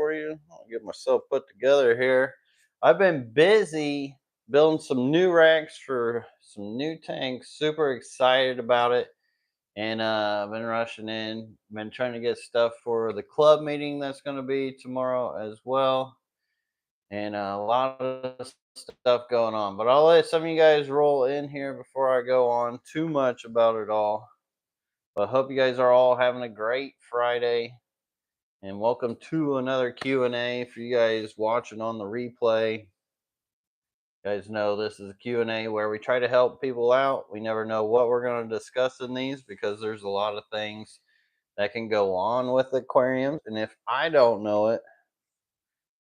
for you. I'll get myself put together here. I've been busy building some new racks for some new tanks. Super excited about it. And I've been rushing in, been trying to get stuff for the club meeting that's going to be tomorrow as well. And a lot of stuff going on. But I'll let some of you guys roll in here before I go on too much about it all. But hope you guys are all having a great Friday. And welcome to another Q&A for you guys watching on the replay. You guys know this is a Q&A where we try to help people out. We never know what we're going to discuss in these because there's a lot of things that can go on with aquariums. And if I don't know it,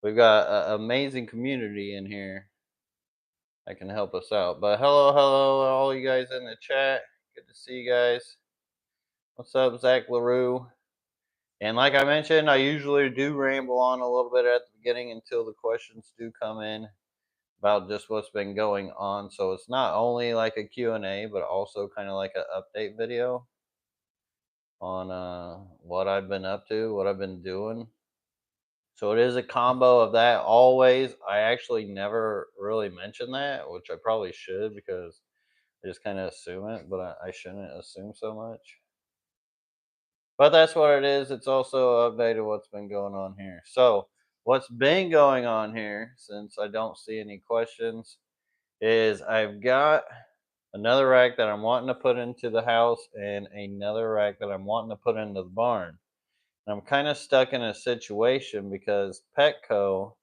we've got an amazing community in here that can help us out. But hello, all you guys in the chat. Good to see you guys. What's up, Zach LaRue? And like I mentioned, I usually do ramble on a little bit at the beginning until the questions do come in about just what's been going on. So it's not only like a Q&A, but also kind of like an update video on what I've been up to, what I've been doing. So it is a combo of that always. I actually never really mention that, which I probably should because I just kind of assume it, but I shouldn't assume so much. But that's what it is. It's also updated what's been going on here. So what's been going on here, since I don't see any questions, is I've got another rack that I'm wanting to put into the house and another rack that I'm wanting to put into the barn. And I'm kind of stuck in a situation because Petco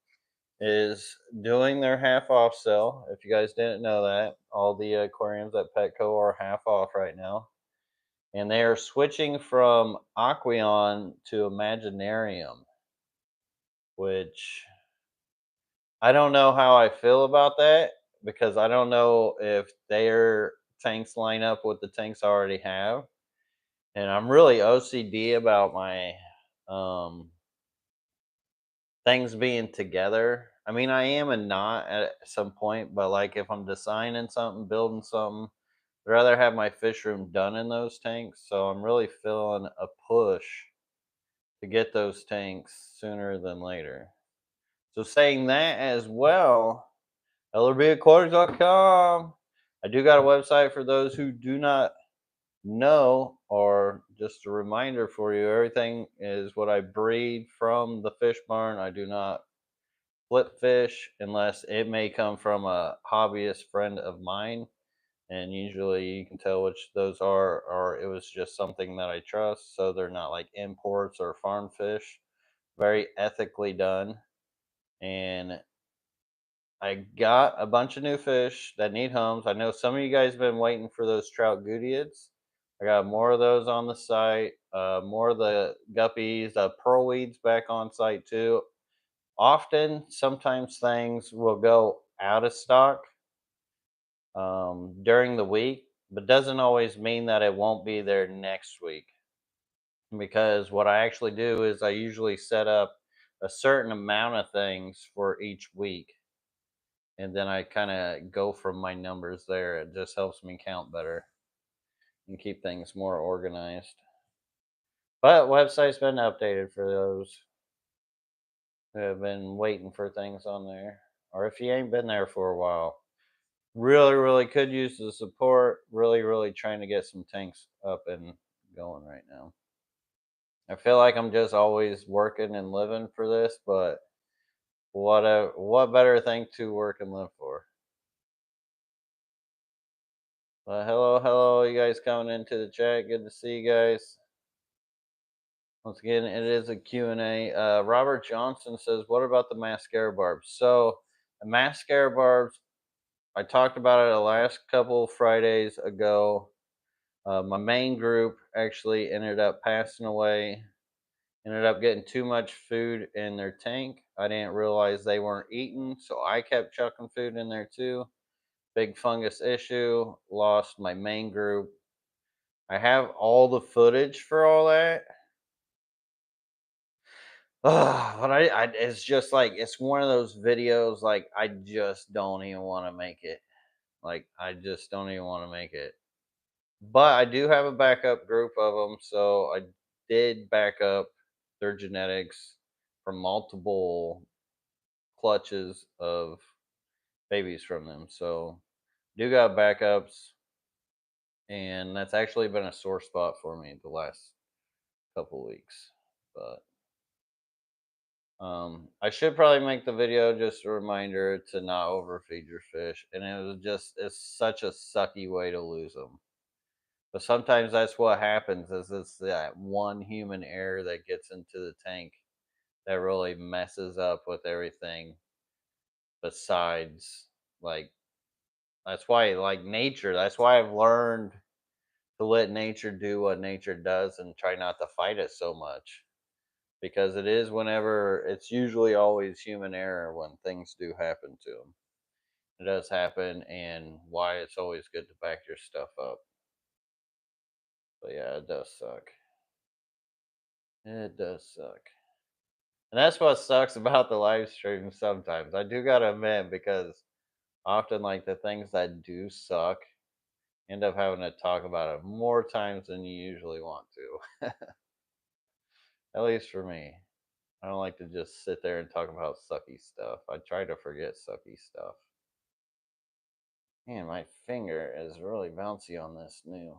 is doing their half off sale. If you guys didn't know that, all the aquariums at Petco are half off right now. And they are switching from Aquarium to Imaginarium, which I don't know how I feel about that because I don't know if their tanks line up with the tanks I already have. And I'm really OCD about my things being together. I mean, I am and not at some point, but like if I'm designing something, building something, I'd rather have my fish room done in those tanks. So I'm really feeling a push to get those tanks sooner than later. So saying that as well, LRBAquatics.com. I do got a website for those who do not know, or just a reminder for you, everything is what I breed from the fish barn. I do not flip fish unless it may come from a hobbyist friend of mine. And usually you can tell which those are, or it was just something that I trust. So they're not like imports or farm fish. Very ethically done. And I got a bunch of new fish that need homes. I know some of you guys have been waiting for those trout goodeids. I got more of those on the site, more of the guppies, pearl weeds back on site too. Often, sometimes things will go out of stock during the week, but doesn't always mean that it won't be there next week. Because what I actually do is I usually set up a certain amount of things for each week. And then I kind of go from my numbers there. It just helps me count better and keep things more organized. But website's been updated for those who have been waiting for things on there. Or if you ain't been there for a while. Really could use the support. Really trying to get some tanks up and going right now. I feel like I'm just always working and living for this, but what better thing to work and live for? Hello, you guys coming into the chat. Good to see you guys. Once again, it is a Q&A. Robert Johnson says, what about the mascara barbs? So the mascara barbs, I talked about it the last couple Fridays ago. My main group actually ended up passing away. Ended up getting too much food in their tank. I didn't realize they weren't eating, so I kept chucking food in there too. Big fungus issue. Lost my main group. I have all the footage for all that. But it's just like, it's one of those videos, like, I just don't even want to make it. Like, I just don't even want to make it. But I do have a backup group of them, so I did back up their genetics from multiple clutches of babies from them. So do got backups, and that's actually been a sore spot for me the last couple weeks. But I should probably make the video just a reminder to not overfeed your fish. And it's such a sucky way to lose them. But sometimes that's what happens is it's that one human error that gets into the tank that really messes up with everything besides, like, that's why, like, nature, that's why I've learned to let nature do what nature does and try not to fight it so much, because it's usually always human error when things do happen to them. It does happen, and why it's always good to back your stuff up. But yeah, it does suck. It does suck. And that's what sucks about the live stream sometimes. I do gotta admit, because often, like, the things that do suck, end up having to talk about it more times than you usually want to. At least for me. I don't like to just sit there and talk about sucky stuff. I try to forget sucky stuff. Man, my finger is really bouncy on this new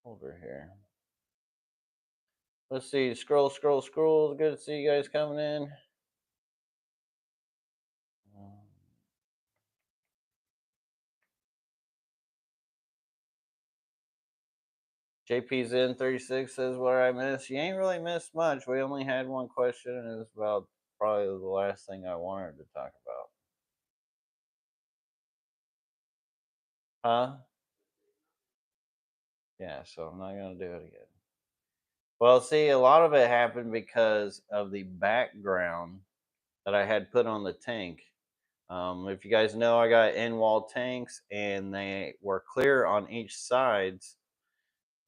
holder here. Let's see. Scroll, scroll, scroll. Good to see you guys coming in. JP's in 36 says, what I missed. You ain't really missed much. We only had one question, and it was about probably the last thing I wanted to talk about. Huh? Yeah, so I'm not going to do it again. Well, see, a lot of it happened because of the background that I had put on the tank. If you guys know, I got in-wall tanks, and they were clear on each sides,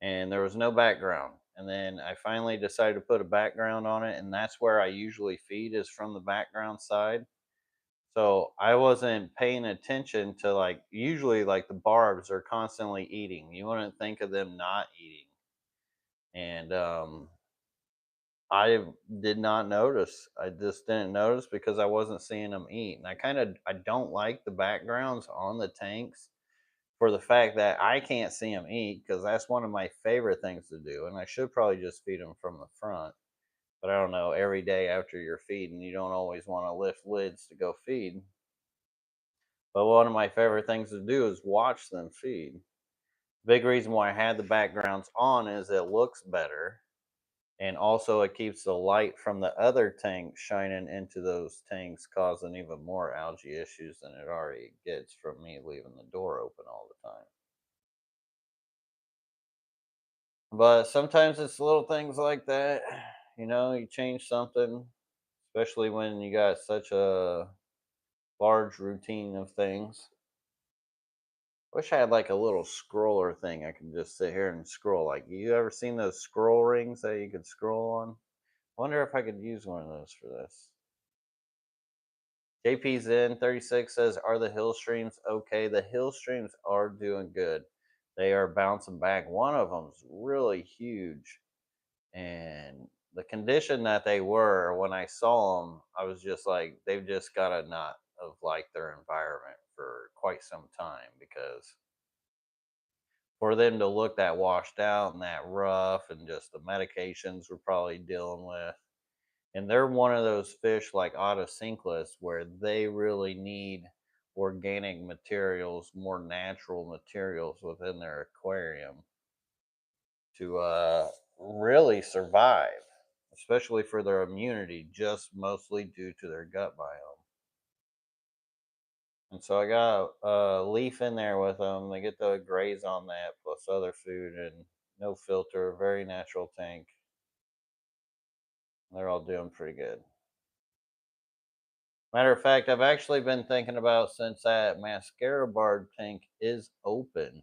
and there was no background. And then I finally decided to put a background on it, and that's where I usually feed, is from the background side. So I wasn't paying attention to, like, usually, like, the barbs are constantly eating. You wouldn't think of them not eating. And I did not notice. I just didn't notice because I wasn't seeing them eat. And I don't like the backgrounds on the tanks for the fact that I can't see them eat, because that's one of my favorite things to do. And I should probably just feed them from the front. But I don't know, every day after you're feeding, you don't always want to lift lids to go feed. But one of my favorite things to do is watch them feed. Big reason why I had the backgrounds on is it looks better, and also it keeps the light from the other tank shining into those tanks, causing even more algae issues than it already gets from me leaving the door open all the time. But sometimes it's little things like that. You change something, especially when you got such a large routine of things. Wish I had like a little scroller thing I can just sit here and scroll. Like, you ever seen those scroll rings that you could scroll on? Wonder if I could use one of those for this. JP's in 36 says, are the Hillstreams okay? The Hillstreams are doing good. They are bouncing back. One of them's really huge. And the condition that they were when I saw them, I was just like, they've just got to not have liked their environment for quite some time, because for them to look that washed out and that rough, and just the medications we're probably dealing with. And they're one of those fish like autocinclus where they really need organic materials, more natural materials within their aquarium to really survive, especially for their immunity, just mostly due to their gut biome. And so I got a leaf in there with them. They get to graze on that plus other food, and no filter, very natural tank. They're all doing pretty good. Matter of fact, I've actually been thinking about, since that Mascara barb tank is open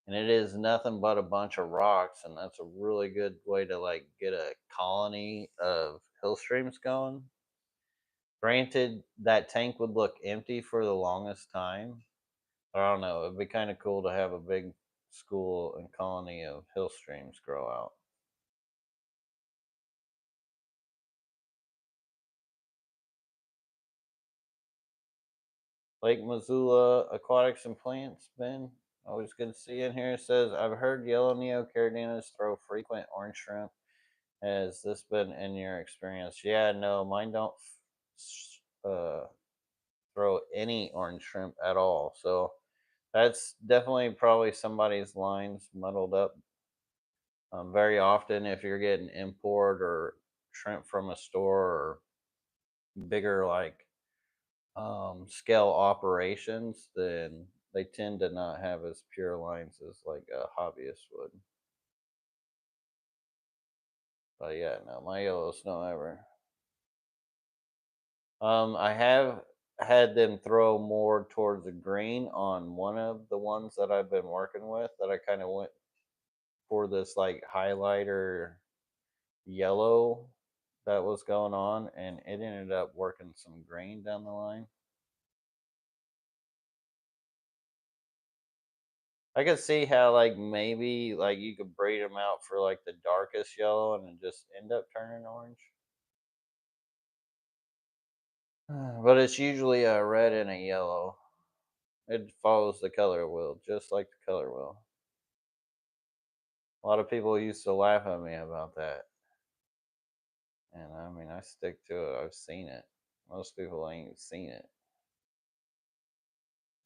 and it is nothing but a bunch of rocks, and that's a really good way to, like, get a colony of Hillstreams going. Granted, that tank would look empty for the longest time. I don't know. It'd be kind of cool to have a big school and colony of Hillstreams grow out. Lake Missoula Aquatics and Plants, Ben. Always good to see you in here. It says, I've heard yellow neocaridinus throw frequent orange shrimp. Has this been in your experience? Yeah, no, mine don't throw any orange shrimp at all. So that's definitely probably somebody's lines muddled up. Very often, if you're getting import or shrimp from a store or bigger like scale operations, then they tend to not have as pure lines as like a hobbyist would. But yeah, no, my yellow snow ever. I have had them throw more towards the green on one of the ones that I've been working with. That I kind of went for this like highlighter yellow that was going on, and it ended up working some green down the line. I could see how like maybe like you could breed them out for like the darkest yellow and then just end up turning orange. But it's usually a red and a yellow. It follows the color wheel, just like the color wheel. A lot of people used to laugh at me about that. And I mean, I stick to it. I've seen it. Most people ain't seen it.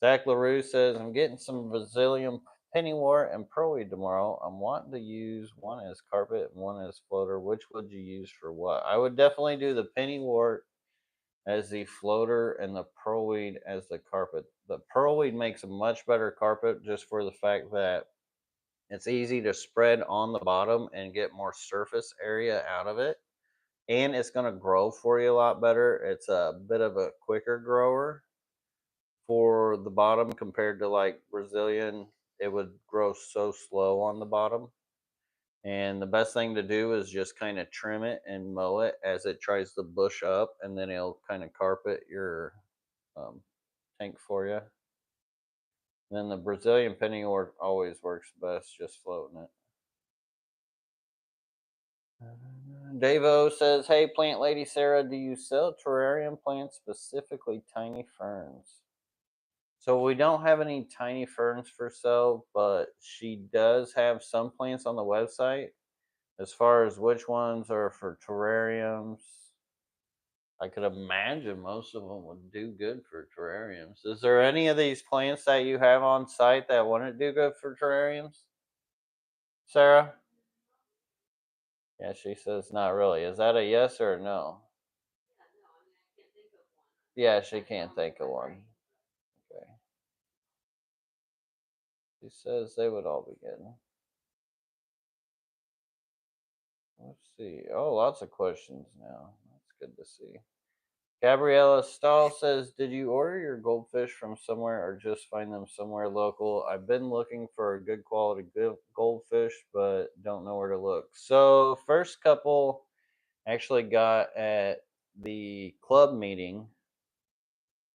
Zach LaRue says, I'm getting some Brazilian pennywort and pearlweed tomorrow. I'm wanting to use one as carpet and one as floater. Which would you use for what? I would definitely do the pennywort as the floater and the pearlweed as the carpet. The pearlweed makes a much better carpet just for the fact that it's easy to spread on the bottom and get more surface area out of it. And it's going to grow for you a lot better. It's a bit of a quicker grower for the bottom compared to like Brazilian. It would grow so slow on the bottom. And the best thing to do is just kind of trim it and mow it as it tries to bush up, and then it'll kind of carpet your um, tank for you. And then the Brazilian pennywort always works best just floating it. Davo says, "Hey, plant lady Sarah, do you sell terrarium plants, specifically tiny ferns?" So we don't have any tiny ferns for sale, but she does have some plants on the website. As far as which ones are for terrariums, I could imagine most of them would do good for terrariums. Is there any of these plants that you have on site that wouldn't do good for terrariums, Sarah? Yeah, she says not really. Is that a yes or a no? Yeah, she can't think of one. Okay. She says they would all be good. Let's see. Oh, lots of questions now. That's good to see. Gabriella Stahl says, "Did you order your goldfish from somewhere or just find them somewhere local? I've been looking for a good quality goldfish, but don't know where to look." So, first couple actually got at the club meeting.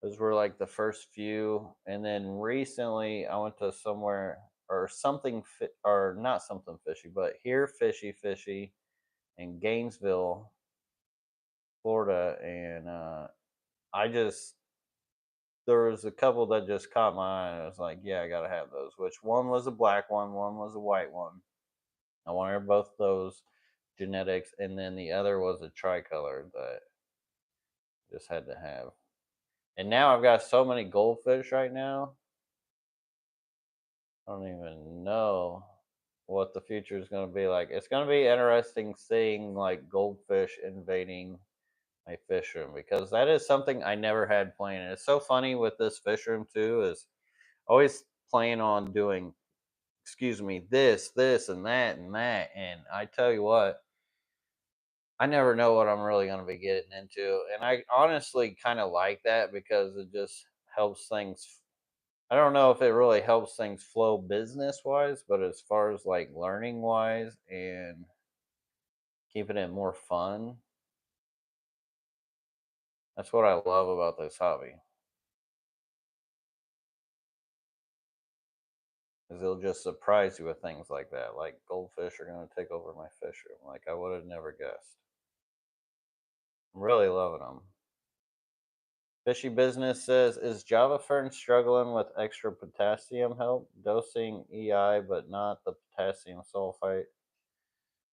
Those were like the first few, and then recently I went to somewhere or something or not something fishy, but here fishy in Gainesville, Florida, and I just there was a couple that just caught my eye. I was like, yeah, I gotta have those. Which one was a black one was a white one. I wanted both those genetics, and then the other was a tricolor that just had to have. And now I've got so many goldfish right now. I don't even know what the future is going to be like. It's going to be interesting seeing like goldfish invading my fish room, because that is something I never had planned. And it's so funny with this fish room too, is always plan on doing, excuse me, this and that. And I tell you what, I never know what I'm really going to be getting into. And I honestly kind of like that because it just helps things. I don't know if it really helps things flow business wise, but as far as like learning wise and keeping it more fun, that's what I love about this hobby. Is it'll just surprise you with things like that. Like goldfish are going to take over my fish room. Like I would have never guessed. I'm really loving them. Fishy Business says, is Java Fern struggling with extra potassium help? Dosing EI, but not the potassium sulfite.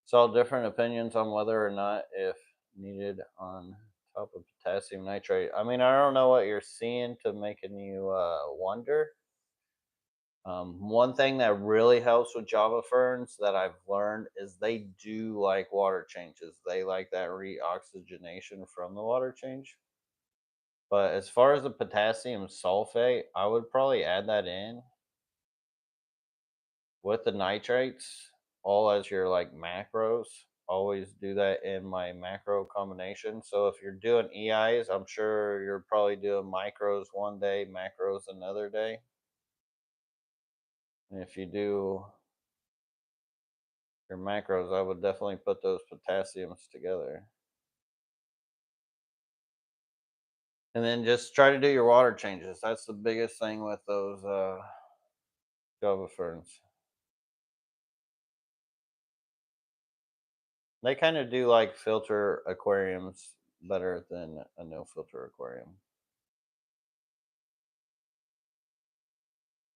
Saw different opinions on whether or not if needed on top of potassium nitrate. I mean, I don't know what you're seeing to making you wonder. One thing that really helps with Java ferns that I've learned is they do like water changes. They like that reoxygenation from the water change. But as far as the potassium sulfate, I would probably add that in with the nitrates, all as your like macros. Always do that in my macro combination. So if you're doing EIs, I'm sure you're probably doing micros one day, macros another day. And if you do your macros, I would definitely put those potassiums together. And then just try to do your water changes. That's the biggest thing with those Java ferns. They kind of do like filter aquariums better than a no filter aquarium.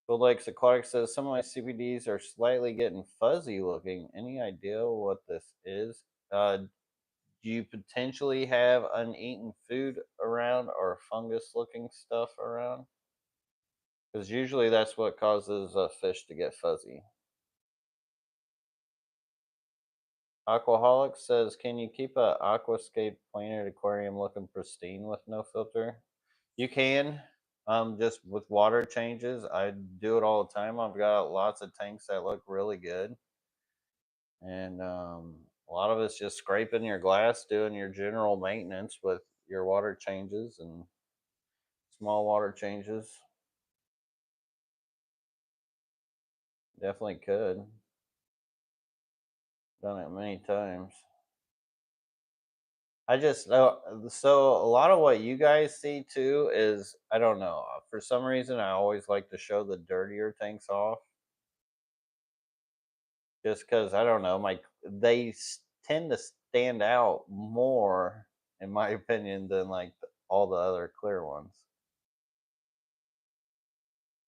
Phil Lakes Aquatic says some of my CBDs are slightly getting fuzzy looking. Any idea what this is? Do you potentially have uneaten food around or fungus looking stuff around? Because usually that's what causes a fish to get fuzzy. Aquaholic says, can you keep a aquascape planted aquarium looking pristine with no filter? You can. Just with water changes, I do it all the time. I've got lots of tanks that look really good, and a lot of it's just scraping your glass, doing your general maintenance with your water changes and small water changes. Definitely could. Done it many times. I just so a lot of what you guys see too is I don't know. For some reason, I always like to show the dirtier tanks off, just because I don't know. Tend to stand out more, in my opinion, than like all the other clear ones.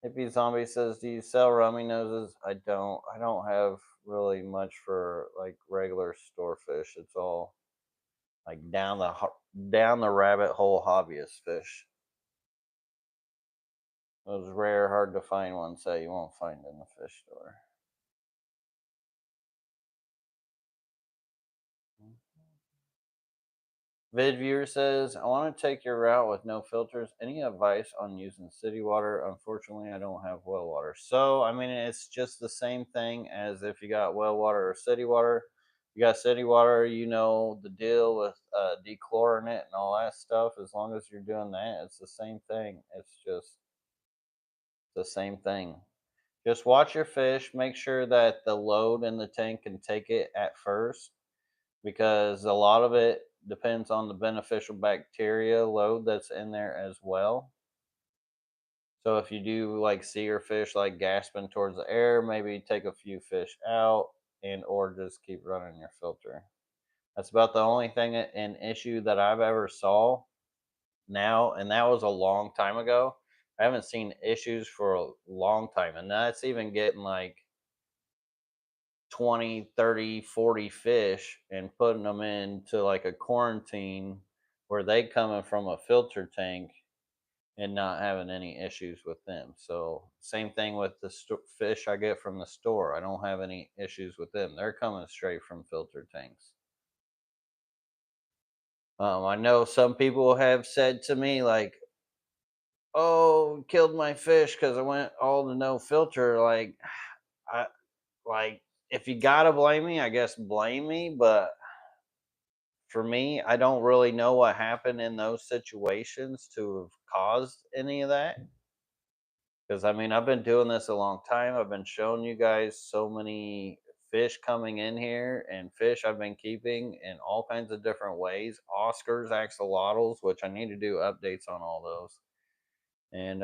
Hippie Zombie says, "Do you sell rummy noses?" I don't. I don't have really much for like regular store fish. It's all like down the rabbit hole hobbyist fish. Those rare, hard to find ones that you won't find in the fish store. Vid viewer says, I want to take your route with no filters. Any advice on using city water? Unfortunately, I don't have well water. So, I mean, it's just the same thing as if you got well water or city water. You got city water, you know the deal with dechlorin it and all that stuff. As long as you're doing that, it's the same thing. It's just the same thing. Just watch your fish. Make sure that the load in the tank can take it at first, because a lot of it depends on the beneficial bacteria load that's in there as well. So if you do like see your fish like gasping towards the air, maybe take a few fish out and or just keep running your filter. That's about the only thing an issue that I've ever saw now, and that was a long time ago. I haven't seen issues for a long time, and that's even getting like 20, 30, 40 fish and putting them into like a quarantine where they coming from a filter tank and not having any issues with them. So same thing with the fish I get from the store. I don't have any issues with them. They're coming straight from filter tanks. I know some people have said to me like, "Oh, killed my fish because I went all to no filter." Like, I like if you gotta blame me, I guess blame me, but for me, I don't really know what happened in those situations to have caused any of that. Because I mean, I've been doing this a long time. I've been showing you guys so many fish coming in here and fish I've been keeping in all kinds of different ways. Oscars, axolotls, which I need to do updates on all those. And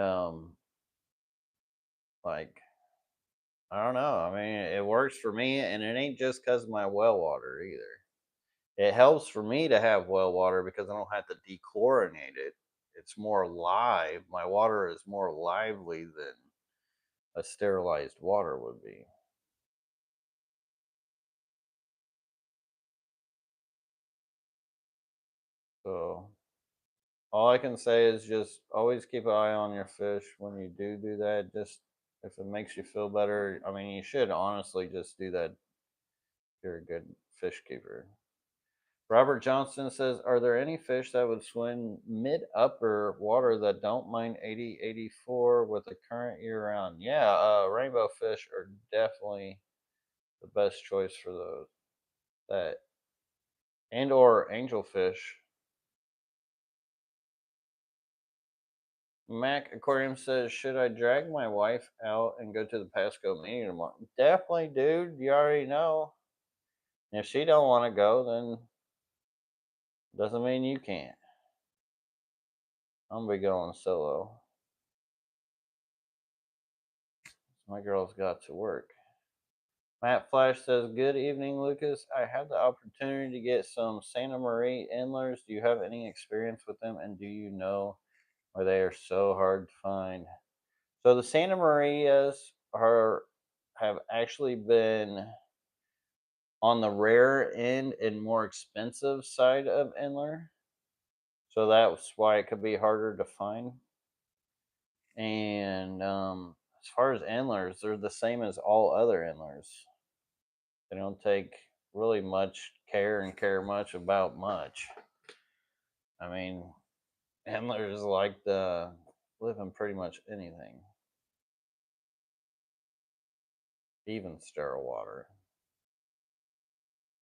like I don't know. I mean, it works for me, and it ain't just because of my well water either. It helps for me to have well water because I don't have to dechlorinate it. it's more live. My water is more lively than a sterilized water would be. So all I can say is just always keep an eye on your fish when you do that. Just if it makes you feel better, I mean, you should honestly just do that if you're a good fish keeper. Robert Johnson says, are there any fish that would swim mid upper water that don't mind 80-84 with the current year round? Yeah, rainbow fish are definitely the best choice for those. That and or angelfish. Mac Aquarium says, should I drag my wife out and go to the Pasco meeting tomorrow? Definitely, dude. You already know. If she don't want to go, then doesn't mean you can't. I'm gonna be going solo. My girl's got to work. Matt Flash says, good evening, Lucas. I had the opportunity to get some Santa Maria endlers. Do you have any experience with them? And do you know why they are so hard to find? So the Santa Marias have actually been on the rare end and more expensive side of endler. So that's why it could be harder to find. And as far as endlers, they're the same as all other endlers. They don't take really much care and care much about much. I mean, endlers like to live in pretty much anything, even sterile water.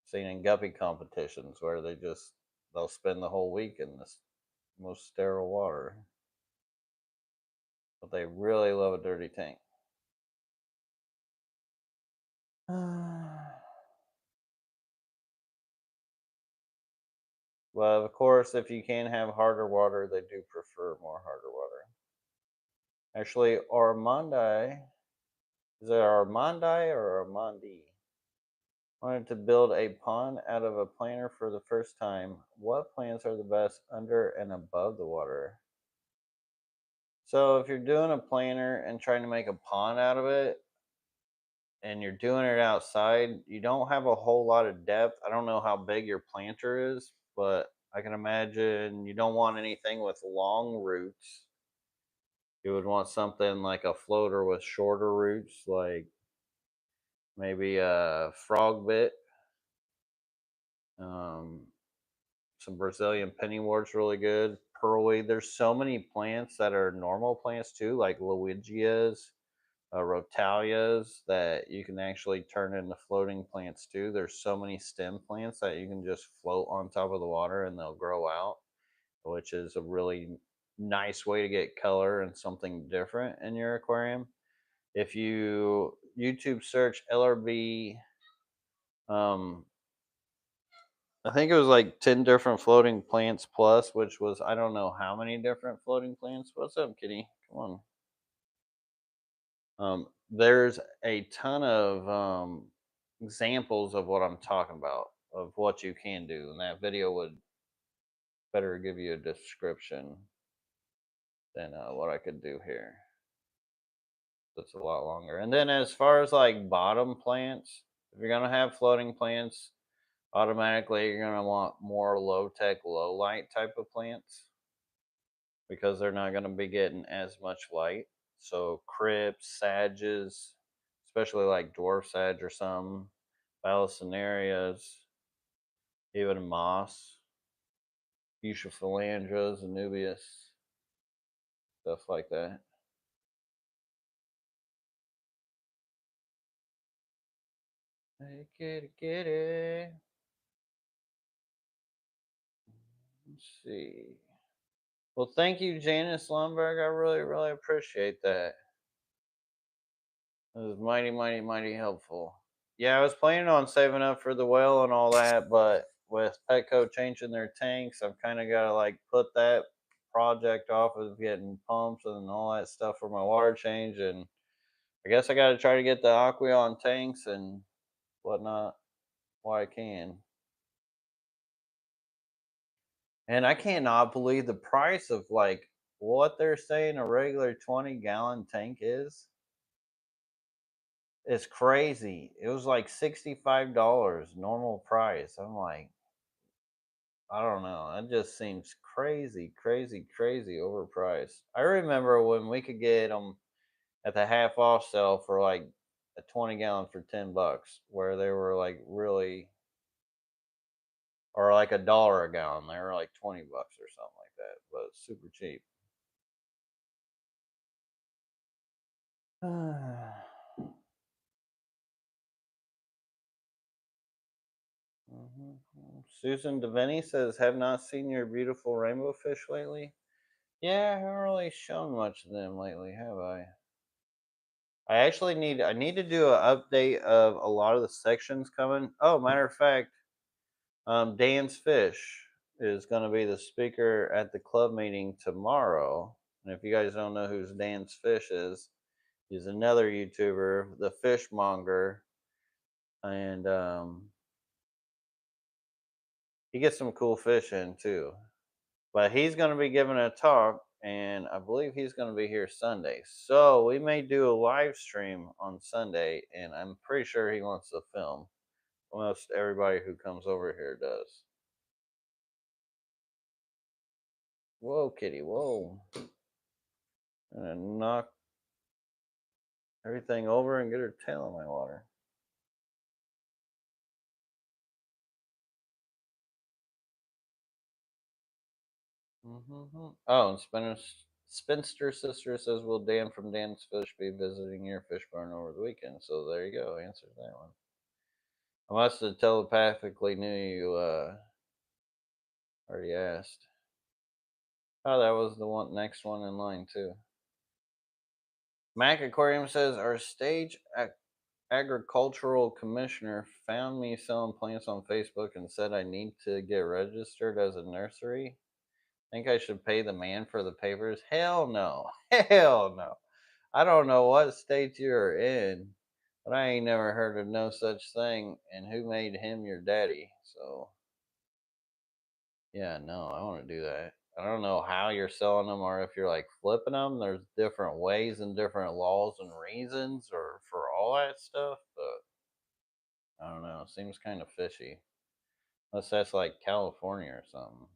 Seen in guppy competitions where they'll spend the whole week in this most sterile water, but they really love a dirty tank. Well, of course, if you can have harder water, they do prefer more harder water. Actually, Armandi, is it Armandi or Armandi? Wanted to build a pond out of a planter for the first time. What plants are the best under and above the water? So, if you're doing a planter and trying to make a pond out of it, and you're doing it outside, you don't have a whole lot of depth. I don't know how big your planter is, but I can imagine you don't want anything with long roots. You would want something like a floater with shorter roots, like maybe a frog bit, um, some Brazilian pennywort's really good. Pearlweed. There's so many plants that are normal plants too, like Lowigias, rotalias that you can actually turn into floating plants too. There's so many stem plants that you can just float on top of the water and they'll grow out, which is a really nice way to get color and something different in your aquarium. If you YouTube search LRB, um, I think it was like 10 different floating plants plus, which was, I don't know how many different floating plants. What's up, kitty? Come on. There's a ton of examples of what I'm talking about, of what you can do. And that video would better give you a description than what I could do here. That's a lot longer. And then as far as like bottom plants, if you're going to have floating plants, automatically you're going to want more low tech, low light type of plants because they're not going to be getting as much light. So crypts, sages, especially like dwarf sage or some, Balancinarias, even moss, fuchsia phalandras, Anubias, stuff like that. Hey, kitty, kitty. Let's see. Well, thank you, Janice Lundberg. I really, really appreciate that. It was mighty, mighty, mighty helpful. Yeah, I was planning on saving up for the well and all that, but with Petco changing their tanks, I've kind of got to like put that project off of getting pumps and all that stuff for my water change. And I guess I got to try to get the Aquarium tanks and whatnot while I can. And I cannot believe the price of like what they're saying a regular 20-gallon tank is. It's crazy. It was like $65 normal price. I'm like, I don't know. That just seems crazy, crazy, crazy overpriced. I remember when we could get them at the half off sale for like a 20-gallon for $10, where they were like really, or like $1 a gallon. They were like $20 or something like that, but super cheap. Susan Devaney says, "Have not seen your beautiful rainbow fish lately." Yeah, I haven't really shown much of them lately, have I? I need to do an update of a lot of the sections coming. Oh, matter of fact, Dan's Fish is going to be the speaker at the club meeting tomorrow. And if you guys don't know who Dan's Fish is, he's another YouTuber, the fishmonger, and he gets some cool fish in too. But he's going to be giving a talk, and I believe he's going to be here Sunday. So we may do a live stream on Sunday, and I'm pretty sure he wants to film. Almost everybody who comes over here does. Whoa, kitty, whoa. I'm going to knock everything over and get her tail in my water. Oh, and Spinster Sister says, "Will Dan from Dan's Fish be visiting your fish barn over the weekend?" So there you go. Answer that one. I must have telepathically knew you already asked. Oh, that was the next one in line too. Mac Aquarium says our stage agricultural commissioner found me selling plants on Facebook and said I need to get registered as a nursery. Think I should pay the man for the papers? Hell no. Hell no. I don't know what state you're in, but I ain't never heard of no such thing. And who made him your daddy? So yeah, no, I want to do that. I don't know how you're selling them or if you're like flipping them. There's different ways and different laws and reasons or for all that stuff, but I don't know. It seems kind of fishy. Unless that's like California or something.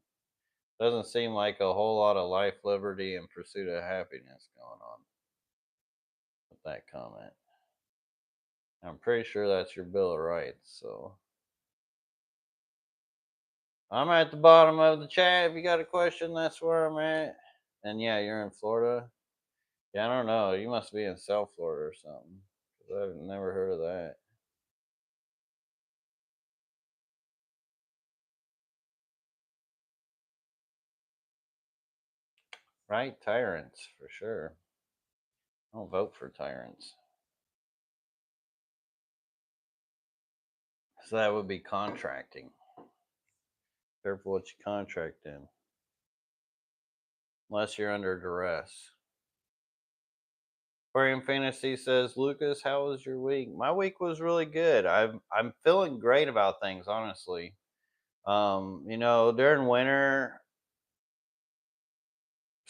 Doesn't seem like a whole lot of life, liberty, and pursuit of happiness going on with that comment. I'm pretty sure that's your Bill of Rights, so I'm at the bottom of the chat. If you got a question, that's where I'm at. And yeah, you're in Florida. Yeah, I don't know. You must be in South Florida or something. 'Cause I've never heard of that. Right? Tyrants, for sure. I'll vote for tyrants. So that would be contracting. Careful what you contract in. Unless you're under duress. Aquarium Fantasy says, "Lucas, how was your week?" My week was really good. I'm feeling great about things, honestly. During winter,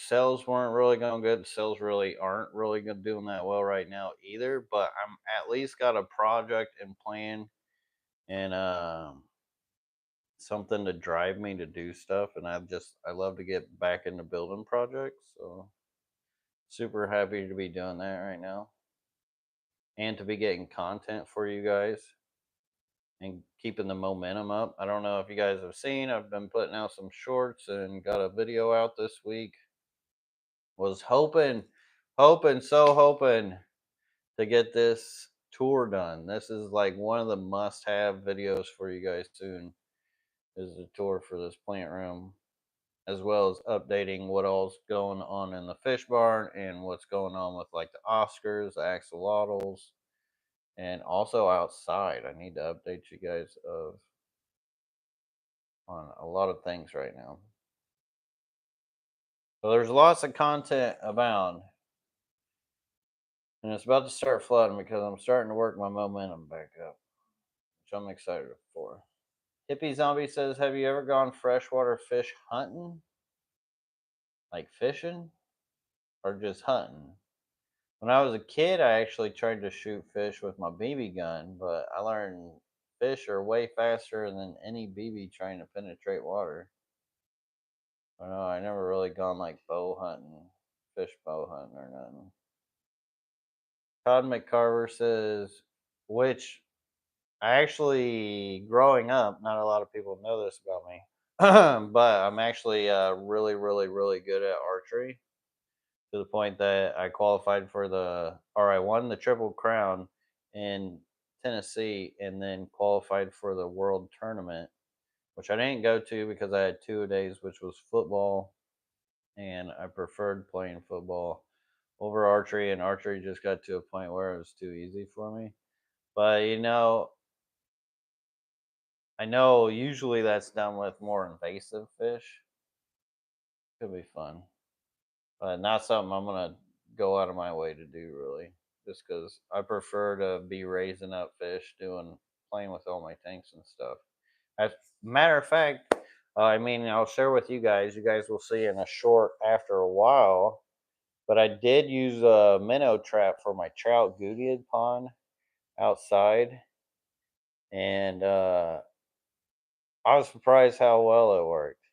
sales weren't really going good. Sales really aren't really doing that well right now either. But I'm at least got a project and plan and something to drive me to do stuff. And I love to get back into building projects. So super happy to be doing that right now and to be getting content for you guys and keeping the momentum up. I don't know if you guys have seen, I've been putting out some shorts and got a video out this week. Was hoping to get this tour done. This is like one of the must have videos for you guys soon is the tour for this plant room, as well as updating what all's going on in the fish barn and what's going on with like the Oscars, the axolotls, and also outside. I need to update you guys on a lot of things right now. So there's lots of content abound, and it's about to start flooding because I'm starting to work my momentum back up, which I'm excited for. Hippie Zombie says, have you ever gone freshwater fish hunting? Like fishing? Or just hunting? When I was a kid, I actually tried to shoot fish with my BB gun, but I learned fish are way faster than any BB trying to penetrate water. I don't know, I never really gone like bow hunting, fish bow hunting or nothing. Todd McCarver says, which I actually, growing up, not a lot of people know this about me, but I'm actually really, really, really good at archery to the point that I qualified for or I won the Triple Crown in Tennessee and then qualified for the World Tournament, which I didn't go to because I had 2 days, which was football, and I preferred playing football over archery, and archery just got to a point where it was too easy for me. But I know usually that's done with more invasive fish. Could be fun, but not something I'm gonna go out of my way to do really. Just because I prefer to be raising up fish, playing with all my tanks and stuff. As a matter of fact, I mean, I'll share with you guys. You guys will see in a short after a while. But I did use a minnow trap for my trout goodid pond outside, and I was surprised how well it worked.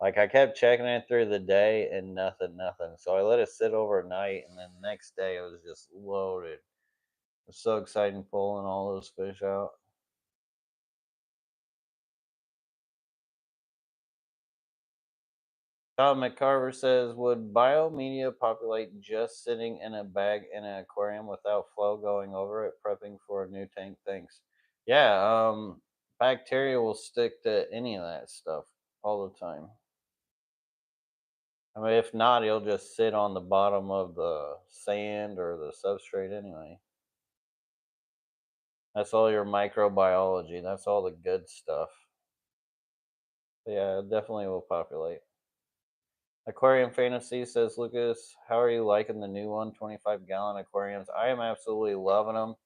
Like I kept checking it through the day and nothing, nothing. So I let it sit overnight, and then the next day it was just loaded. It was so exciting pulling all those fish out. Tom McCarver says, "Would biomedia populate just sitting in a bag in an aquarium without flow going over it, prepping for a new tank?" Thanks. Yeah, bacteria will stick to any of that stuff all the time. I mean, if not, it'll just sit on the bottom of the sand or the substrate anyway. That's all your microbiology. That's all the good stuff. But yeah, it definitely will populate. Aquarium Fantasy says, Lucas, how are you liking the new 125-gallon aquariums? I am absolutely loving them.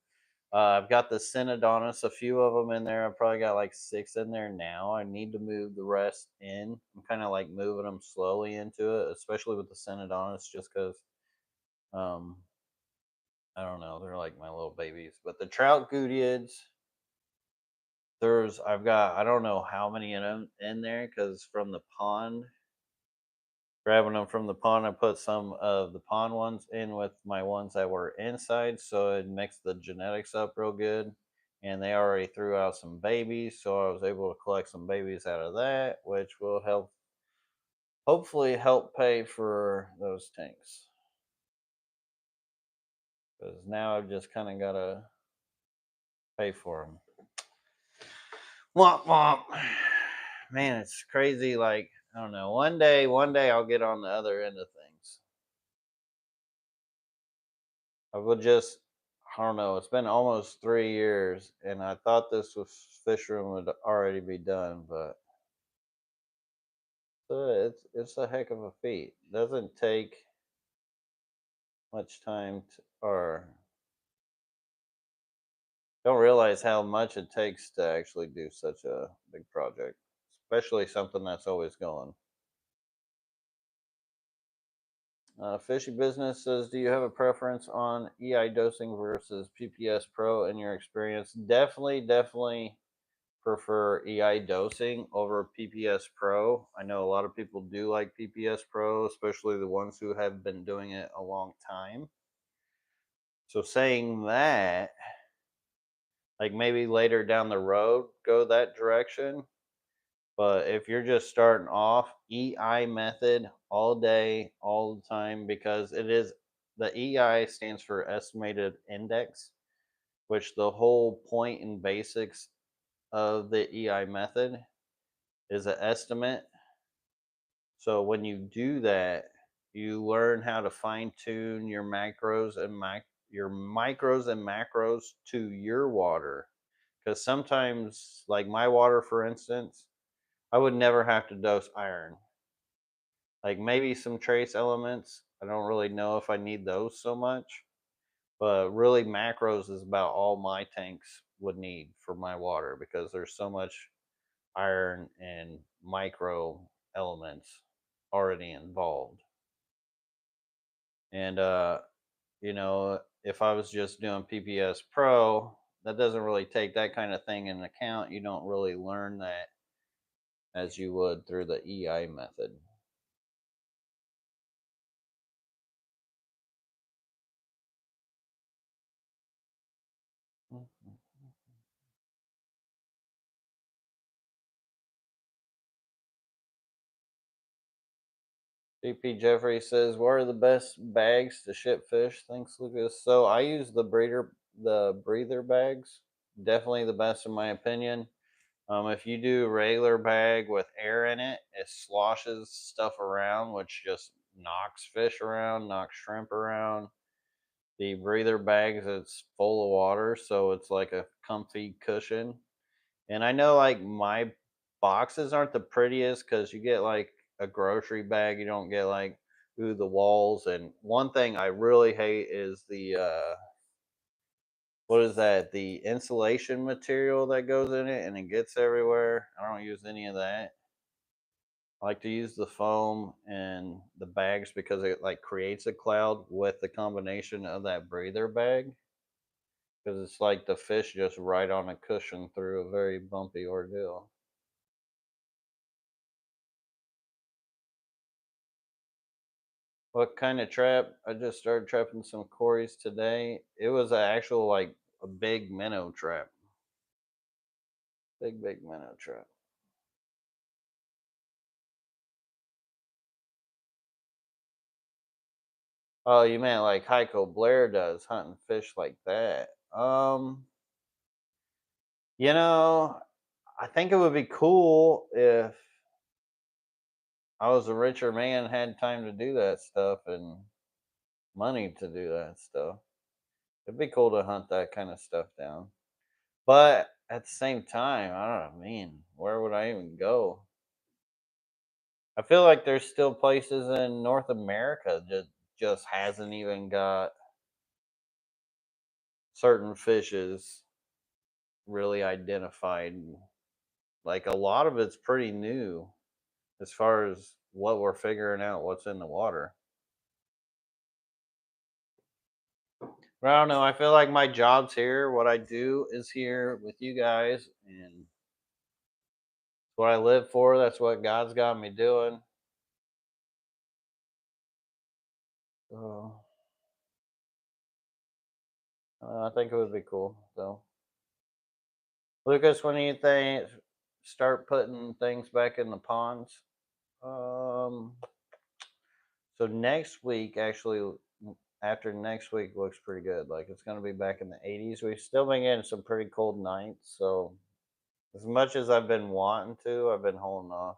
I've got the Synodontis, a few of them in there. I've probably got like 6 in there now. I need to move the rest in. I'm kind of like moving them slowly into it, especially with the Synodontis, just because um, I don't know, they're like my little babies. But the trout goodeids, I've got, I don't know how many in them in there because from the pond, grabbing them from the pond, I put some of the pond ones in with my ones that were inside, so it mixed the genetics up real good. And they already threw out some babies, so I was able to collect some babies out of that, which will hopefully help pay for those tanks. Because now I've just kind of got to pay for them. Womp womp. Man, it's crazy. Like, I don't know. One day I'll get on the other end of things. I would just, I don't know. It's been almost 3 years, and I thought this was fish room would already be done, but it's a heck of a feat. Doesn't take much time or don't realize how much it takes to actually do such a big project, especially something that's always going. Fishy Business says, do you have a preference on EI dosing versus PPS Pro in your experience? Definitely prefer EI dosing over PPS Pro. I know a lot of people do like PPS Pro, especially the ones who have been doing it a long time. So saying that, like maybe later down the road, go that direction. But if you're just starting off, EI method all day, all the time, because the EI stands for estimated index, which the whole point and basics of the EI method is an estimate. So when you do that, you learn how to fine tune your your micros and macros to your water. Because sometimes, like my water, for instance, I would never have to dose iron. Like maybe some trace elements. I don't really know if I need those so much, but really macros is about all my tanks would need for my water because there's so much iron and micro elements already involved. And if I was just doing PPS Pro, that doesn't really take that kind of thing into account. You don't really learn that as you would through the EI method. CP Jeffrey says, "What are the best bags to ship fish?" Thanks, Lucas. So I use the breather bags. Definitely the best in my opinion. If you do a regular bag with air in it, it sloshes stuff around, which just knocks fish around, knocks shrimp around. The breather bags, it's full of water, so it's like a comfy cushion. And I know like my boxes aren't the prettiest because you get like a grocery bag, you don't get like ooh the walls. And one thing I really hate is the what is that? The insulation material that goes in it and it gets everywhere. I don't use any of that. I like to use the foam and the bags because it like creates a cloud with the combination of that breather bag because it's like the fish just right on a cushion through a very bumpy ordeal. What kind of trap? I just started trapping some cories today. It was an actual like a big minnow trap. Big minnow trap. Oh, you meant like Heiko Blair does hunting fish like that. You know, I think it would be cool if I was a richer man, had time to do that stuff and money to do that stuff. It'd be cool to hunt that kind of stuff down. But at the same time, I don't know, man, where would I even go? I feel like there's still places in North America that just hasn't even got certain fishes really identified. Like a lot of it's pretty new as far as what we're figuring out what's in the water. But I don't know. I feel like my job's here. What I do is here with you guys, and it's what I live for. That's what God's got me doing. So I think it would be cool. So, Lucas, when do you think start putting things back in the ponds? Um, so next week, actually, after next week looks pretty good. Like it's going to be back in the 80s. We've still been getting some pretty cold nights. So as much as I've been wanting to, I've been holding off.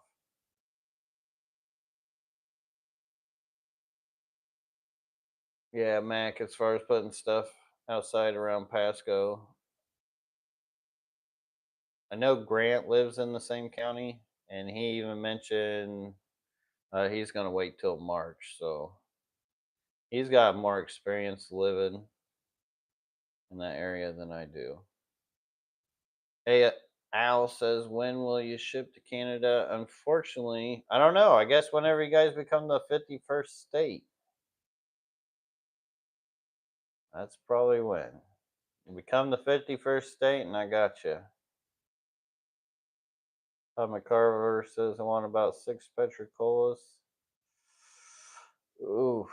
Yeah, Mac, as far as putting stuff outside around Pasco, I know Grant lives in the same county, and he even mentioned he's going to wait till March. So he's got more experience living in that area than I do. Hey, Al says, when will you ship to Canada? Unfortunately, I don't know. I guess whenever you guys become the 51st state, that's probably when. You become the 51st state, and I got you. Tom McCarver says, I want about 6 Petricolas. Ooh,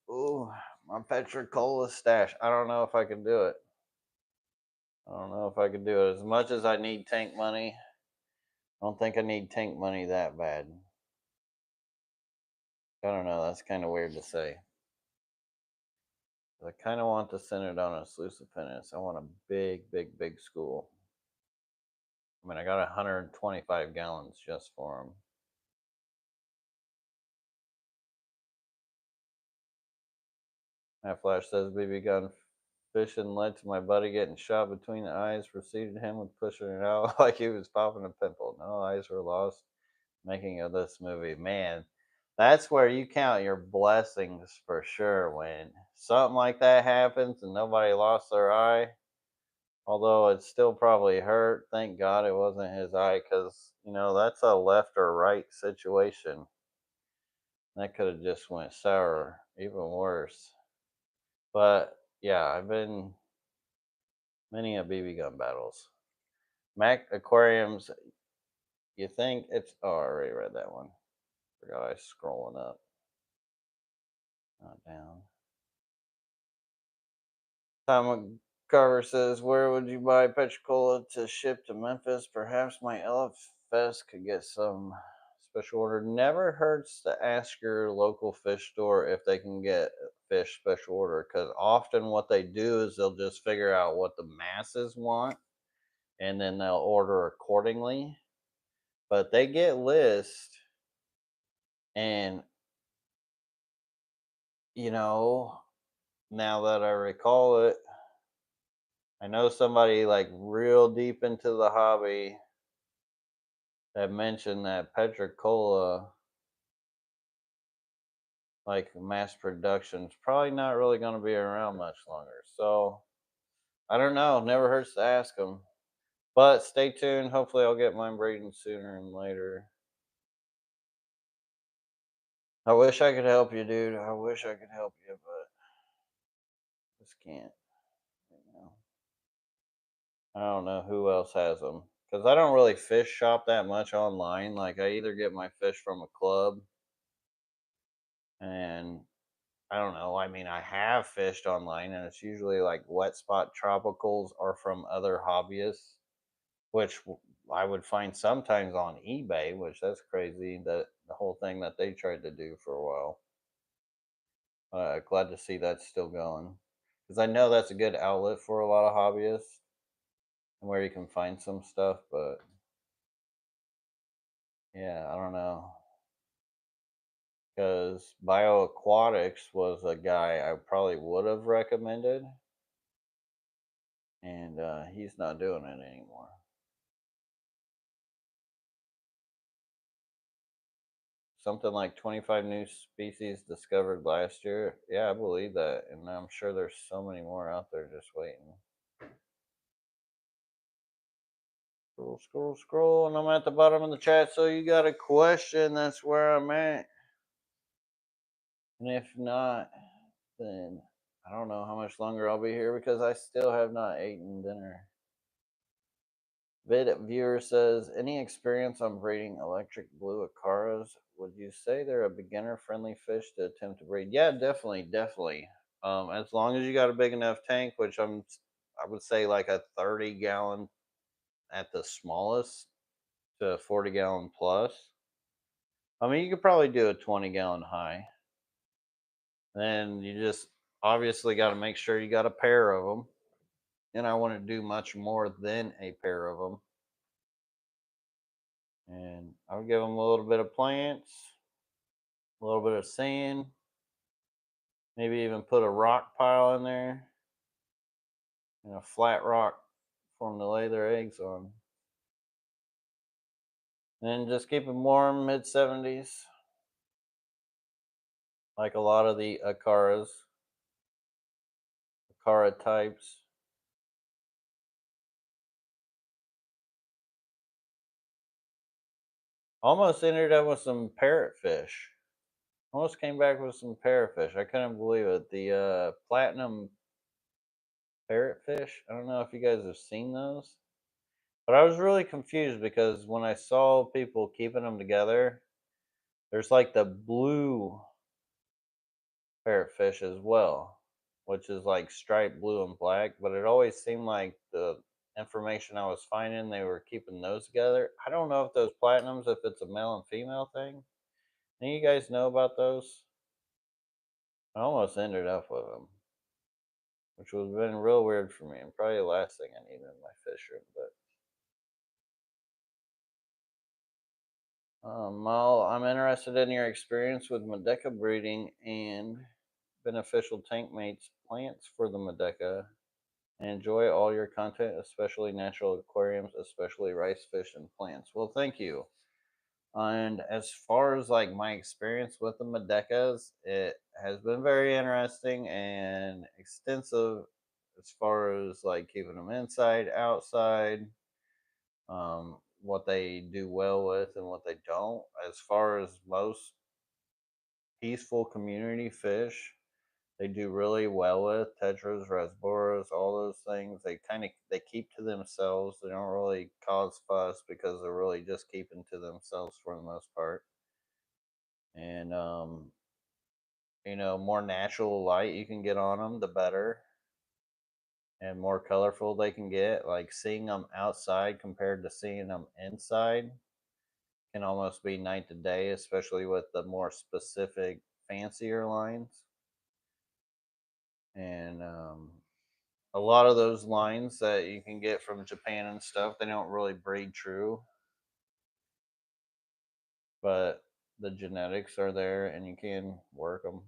ooh, my Petricola stash. I don't know if I can do it. I don't know if I can do it. As much as I need tank money, I don't think I need tank money that bad. I don't know. That's kind of weird to say. I kind of want to send it on a sluice appendix. I want a big school. I mean, I got 125 gallons just for them. That Flash says BB gun fishing led to my buddy getting shot between the eyes. Proceeded him with pushing it out like he was popping a pimple. No eyes were lost. Making of this movie, man, that's where you count your blessings for sure. When something like that happens and nobody lost their eye, Although it still probably hurt. Thank God it wasn't his eye, because that's a left or right situation. That could have just went sour, even worse. But yeah, I've been many a BB gun battles. Mac aquariums. You think it's? Oh, I already read that one. Forgot I was scrolling up, not down. Tom Carver says, "Where would you buy Petra to ship to Memphis? Perhaps my LFS could get some special order." Never hurts to ask your local fish store if they can get fish special order, because often what they do is they'll just figure out what the masses want and then they'll order accordingly. But they get lists, and you know, now that I recall it, I know somebody like real deep into the hobby that mentioned that Petra, like mass production, is probably not really going to be around much longer. So I don't know. Never hurts to ask them. But stay tuned. Hopefully, I'll get mine breeding sooner and later. I wish I could help you, dude. I wish I could help you, but just can't. You know. I don't know who else has them, because I don't really fish shop that much online. Like, I either get my fish from a club, and I don't know. I mean, I have fished online, and it's usually like wet spot tropicals or from other hobbyists, which I would find sometimes on eBay, which that's crazy that the whole thing that they tried to do for a while. Glad to see that's still going, because I know that's a good outlet for a lot of hobbyists and where you can find some stuff. But yeah, I don't know, because Bioaquatics was a guy I probably would have recommended, and he's not doing it anymore. Something like 25 new species discovered last year. Yeah, I believe that. And I'm sure there's so many more out there just waiting. Scroll, scroll, scroll. And I'm at the bottom of the chat. So you got a question? That's where I'm at. And if not, then I don't know how much longer I'll be here, because I still have not eaten dinner. Vid viewer says, any experience on breeding electric blue aaras? Would you say they're a beginner friendly fish to attempt to breed? Yeah, definitely, definitely. As long as you got a big enough tank, which I would say like a 30-gallon at the smallest to a 40-gallon plus. I mean, you could probably do a 20-gallon high. Then you just obviously got to make sure you got a pair of them. And I want to do much more than a pair of them. And I would give them a little bit of plants, a little bit of sand, maybe even put a rock pile in there and a flat rock for them to lay their eggs on. And just keep them warm, mid 70s, like a lot of the Akara types. Almost ended up with some parrotfish. Almost came back with some parrotfish. I couldn't believe it. The platinum parrotfish. I don't know if you guys have seen those, but I was really confused because when I saw people keeping them together, there's like the blue parrotfish as well, which is like striped blue and black. But it always seemed like the information I was finding, they were keeping those together. I don't know if those platinums, if it's a male and female thing. Any of you guys know about those? I almost ended up with them, which would have been real weird for me, and probably the last thing I need in my fish room. But Mal, I'm interested in your experience with Medaka breeding and beneficial tank mates plants for the Medaka. And enjoy all your content, especially natural aquariums, especially rice fish and plants. Well, thank you. And as far as like my experience with the Medakas, it has been very interesting and extensive as far as like keeping them inside, outside, what they do well with and what they don't. As far as most peaceful community fish, they do really well with tetras, rasboras, all those things. They keep to themselves. They don't really cause fuss because they're really just keeping to themselves for the most part. And more natural light you can get on them, the better, and more colorful they can get. Like seeing them outside compared to seeing them inside can almost be night to day, especially with the more specific, fancier lines. And a lot of those lines that you can get from Japan and stuff, they don't really breed true, but the genetics are there and you can work them.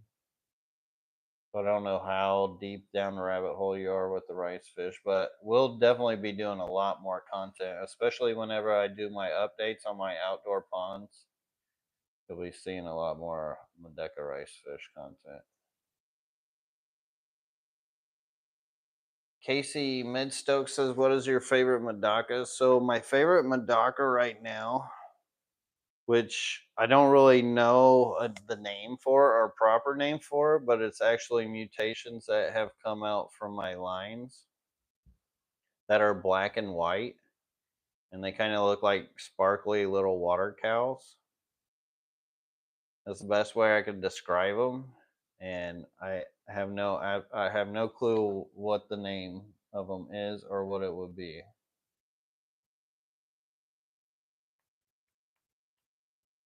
But I don't know how deep down the rabbit hole you are with the rice fish, but we'll definitely be doing a lot more content, especially whenever I do my updates on my outdoor ponds. You'll be seeing a lot more Medaka rice fish content. Casey Midstoke says, "What is your favorite Medaka?" So my favorite Medaka right now, which I don't really know the name for or proper name for, but it's actually mutations that have come out from my lines that are black and white, and they kind of look like sparkly little water cows. That's the best way I could describe them, and I have no clue what the name of them is or what it would be.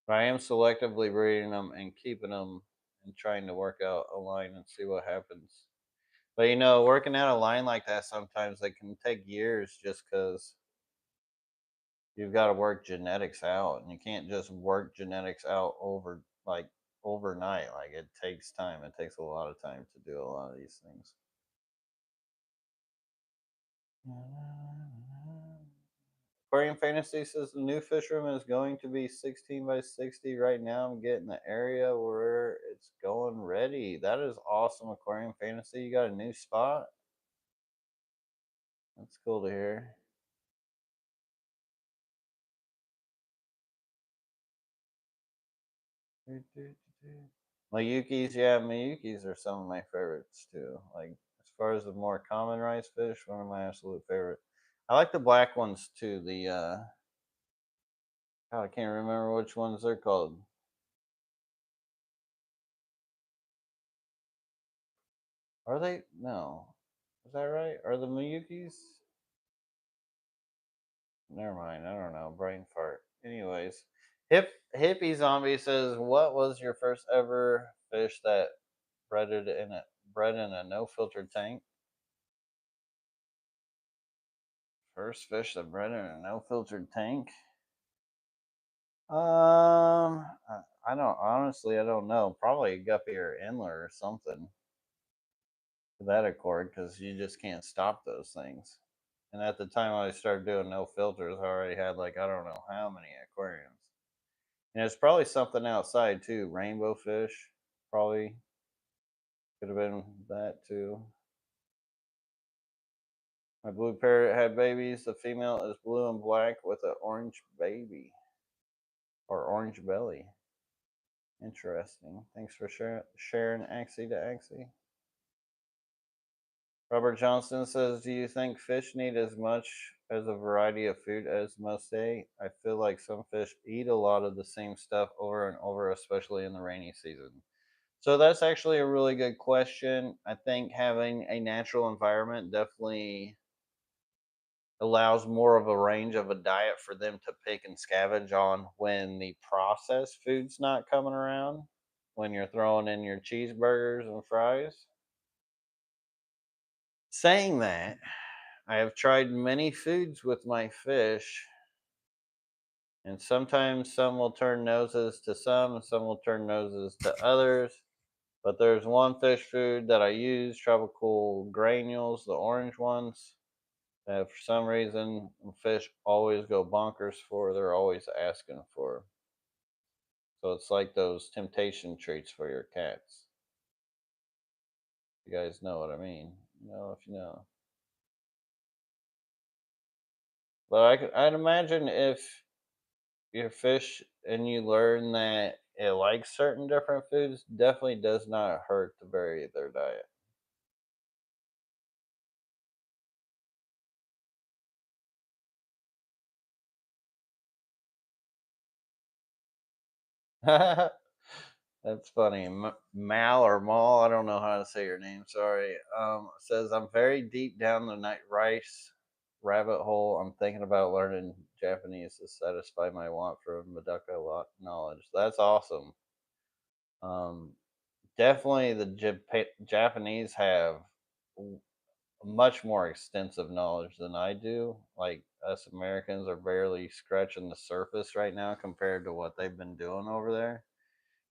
But I am selectively breeding them and keeping them and trying to work out a line and see what happens. But working out a line like that sometimes it can take years just because you've got to work genetics out, and you can't just work genetics out overnight. Like it takes time. It takes a lot of time to do a lot of these things. Aquarium Fantasy says the new fish room is going to be 16 by 60 right now. I'm getting the area where it's going ready. That is awesome, Aquarium Fantasy. You got a new spot? That's cool to hear. Miyukis, yeah, Miyukis are some of my favorites too. Like as far as the more common rice fish, one of my absolute favorite. I like the black ones too. I can't remember which ones they're called. Are they? No. Is that right? Are the Miyukis? Never mind. I don't know. Brain fart. Anyways, hippie zombie says, "What was your first ever fish that bred in a no filter tank?" First fish that bred in a no filtered tank. I don't honestly. I don't know. Probably a guppy or endler or something to that accord, because you just can't stop those things. And at the time I started doing no filters, I already had like I don't know how many aquariums. And it's probably something outside too. Rainbow fish, probably could have been that too. My blue parrot had babies. The female is blue and black with an orange baby or orange belly. Interesting. Thanks for sharing Axie to Axie. Robert Johnston says, "Do you think fish need as much as a variety of food as most say? I feel like some fish eat a lot of the same stuff over and over, especially in the rainy season." So that's actually a really good question. I think having a natural environment definitely allows more of a range of a diet for them to pick and scavenge on when the processed food's not coming around, when you're throwing in your cheeseburgers and fries. Saying that, I have tried many foods with my fish, and sometimes some will turn noses to some, and some will turn noses to others. But there's one fish food that I use, tropical granules, the orange ones, that for some reason fish always go bonkers for. They're always asking for. So it's like those temptation treats for your cats. You guys know what I mean. If you know. But I'd imagine if your fish and you learn that it likes certain different foods, definitely does not hurt to vary their diet. That's funny. Mal or Mal, I don't know how to say your name. Sorry. Says I'm very deep down the night rice rabbit hole. I'm thinking about learning Japanese to satisfy my want for Medaka lot knowledge. That's awesome. Um, Definitely the Japanese have w- much more extensive knowledge than I do. Like us Americans are barely scratching the surface right now compared to what they've been doing over there,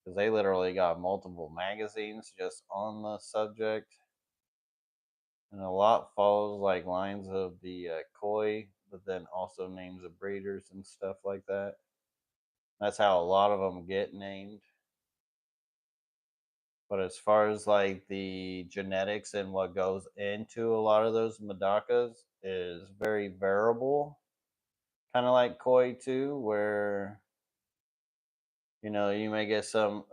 because they literally got multiple magazines just on the subject, and a lot follows like lines of the koi, but then also names of breeders and stuff like that. That's how a lot of them get named. But as far as like the genetics and what goes into a lot of those Medakas is very variable, kind of like koi too, where you may get some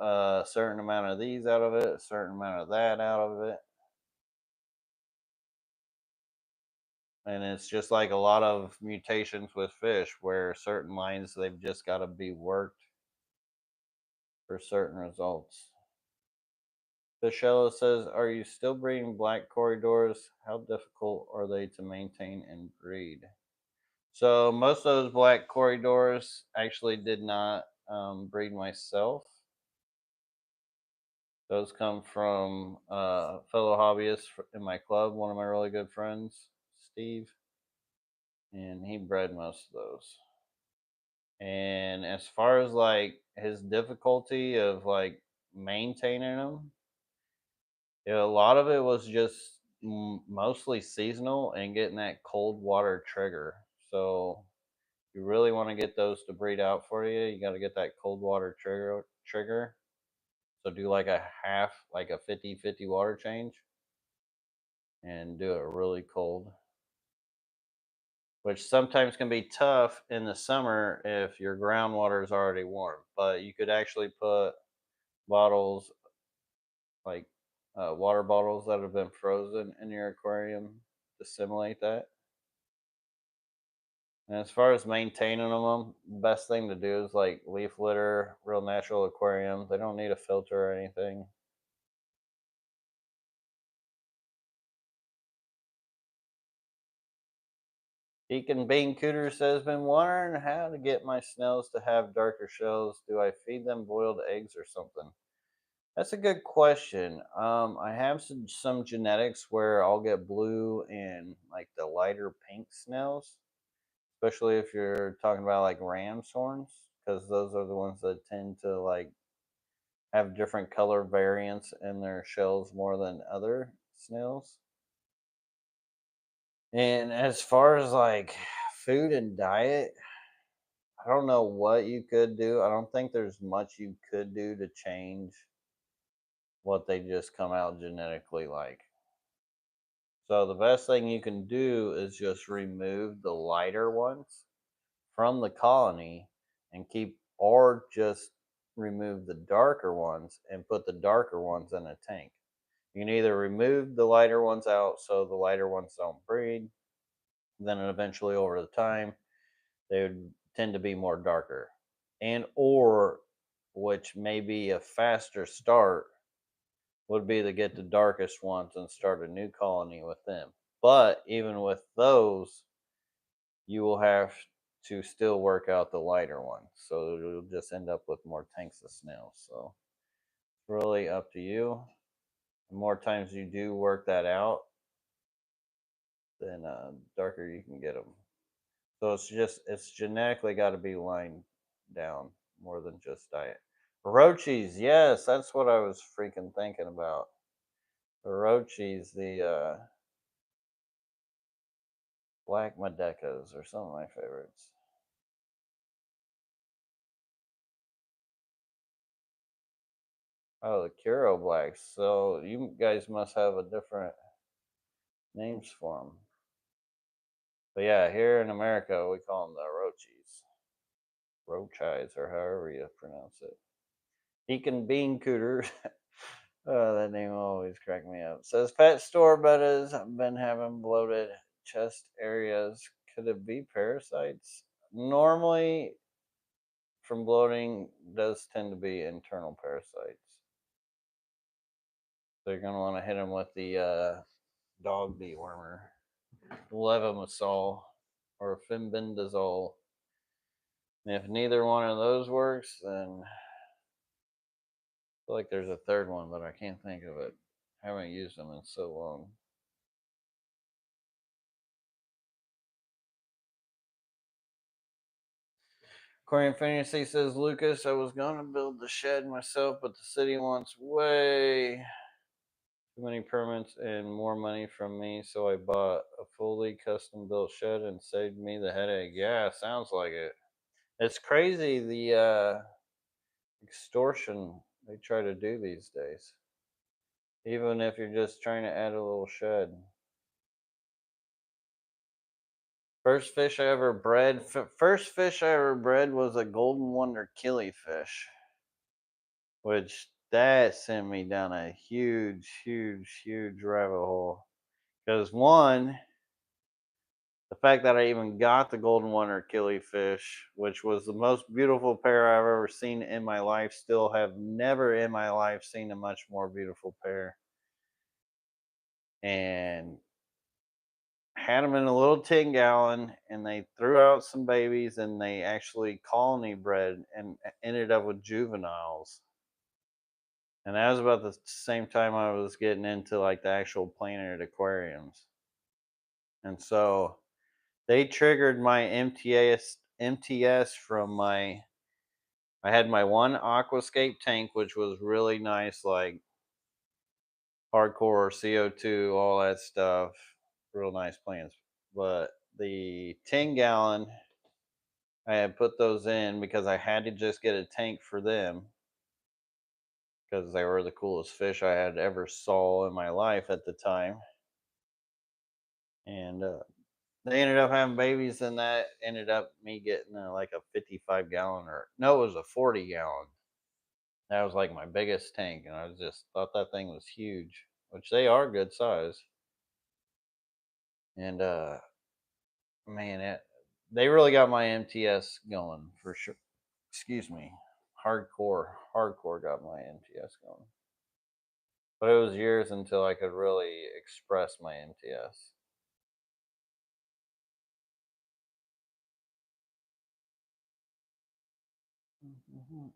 certain amount of these out of it, a certain amount of that out of it. And it's just like a lot of mutations with fish where certain lines they've just got to be worked for certain results. Fischello says, "Are you still breeding black corydoras? How difficult are they to maintain and breed?" So most of those black corydoras actually did not breed myself. Those come from fellow hobbyists in my club. One of my really good friends, Steve, and he bred most of those. And as far as like his difficulty of like maintaining them, a lot of it was just mostly seasonal and getting that cold water trigger. So you really want to get those to breed out for you, you got to get that cold water trigger. So do like a half, like a 50-50 water change and do it really cold, which sometimes can be tough in the summer if your groundwater is already warm. But you could actually put bottles like water bottles that have been frozen in your aquarium to simulate that. And as far as maintaining them, the best thing to do is like leaf litter, real natural aquariums. They don't need a filter or anything. Deacon Bean Cooter says, "Been wondering how to get my snails to have darker shells. Do I feed them boiled eggs or something?" That's a good question. I have some genetics where I'll get blue and like the lighter pink snails, especially if you're talking about like ram's horns, because those are the ones that tend to like have different color variants in their shells more than other snails. And as far as like food and diet, I don't know what you could do. I don't think there's much you could do to change what they just come out genetically like. So the best thing you can do is just remove the lighter ones from the colony and keep, or just remove the darker ones and put the darker ones in a tank. You can either remove the lighter ones out so the lighter ones don't breed, then eventually over the time they would tend to be more darker. And or, which may be a faster start, would be to get the darkest ones and start a new colony with them. But even with those, you will have to still work out the lighter ones. So you'll just end up with more tanks of snails. So it's really up to you. The more times you do work that out, then darker you can get them. So it's genetically got to be lined down more than just diet. Roaches, yes, that's what I was freaking thinking about. The roaches, the black Medakas are some of my favorites. Oh, the Curo blacks. So you guys must have a different names for them. But yeah, here in America, we call them the roachies. Roachies, or however you pronounce it. Deacon Bean Cooter. Oh, that name always cracked me up. Says pet store bettas have been having bloated chest areas. Could it be parasites? Normally, from bloating, does tend to be internal parasites. So you're gonna want to hit them with the dog dewormer, levamisole, or fenbendazole. And if neither one of those works, then I feel like there's a third one, but I can't think of it. I haven't used them in so long. Aquarium Fantasy says, Lucas, I was going to build the shed myself, but the city wants way too many permits and more money from me, so I bought a fully custom built shed and saved me the headache. Yeah, sounds like it. It's crazy the extortion they try to do these days, even if you're just trying to add a little shed. First fish I ever bred was a golden wonder killifish, which that sent me down a huge rabbit hole. Because one, the fact that I even got the golden wonder killifish, which was the most beautiful pair I've ever seen in my life, still have never in my life seen a much more beautiful pair. And had them in a little 10-gallon, and they threw out some babies, and they actually colony bred and ended up with juveniles. And that was about the same time I was getting into like the actual planet aquariums. And so they triggered my MTS from my, I had my one aquascape tank, which was really nice, like hardcore CO2, all that stuff, real nice plants. But the 10-gallon, I had put those in because I had to just get a tank for them because they were the coolest fish I had ever saw in my life at the time. And they ended up having babies, and that ended up me getting like a 55-gallon, or no, it was a 40-gallon. That was like my biggest tank, and I just thought that thing was huge, which they are good size. And man, they really got my MTS going for sure. Excuse me, hardcore got my MTS going. But it was years until I could really express my MTS.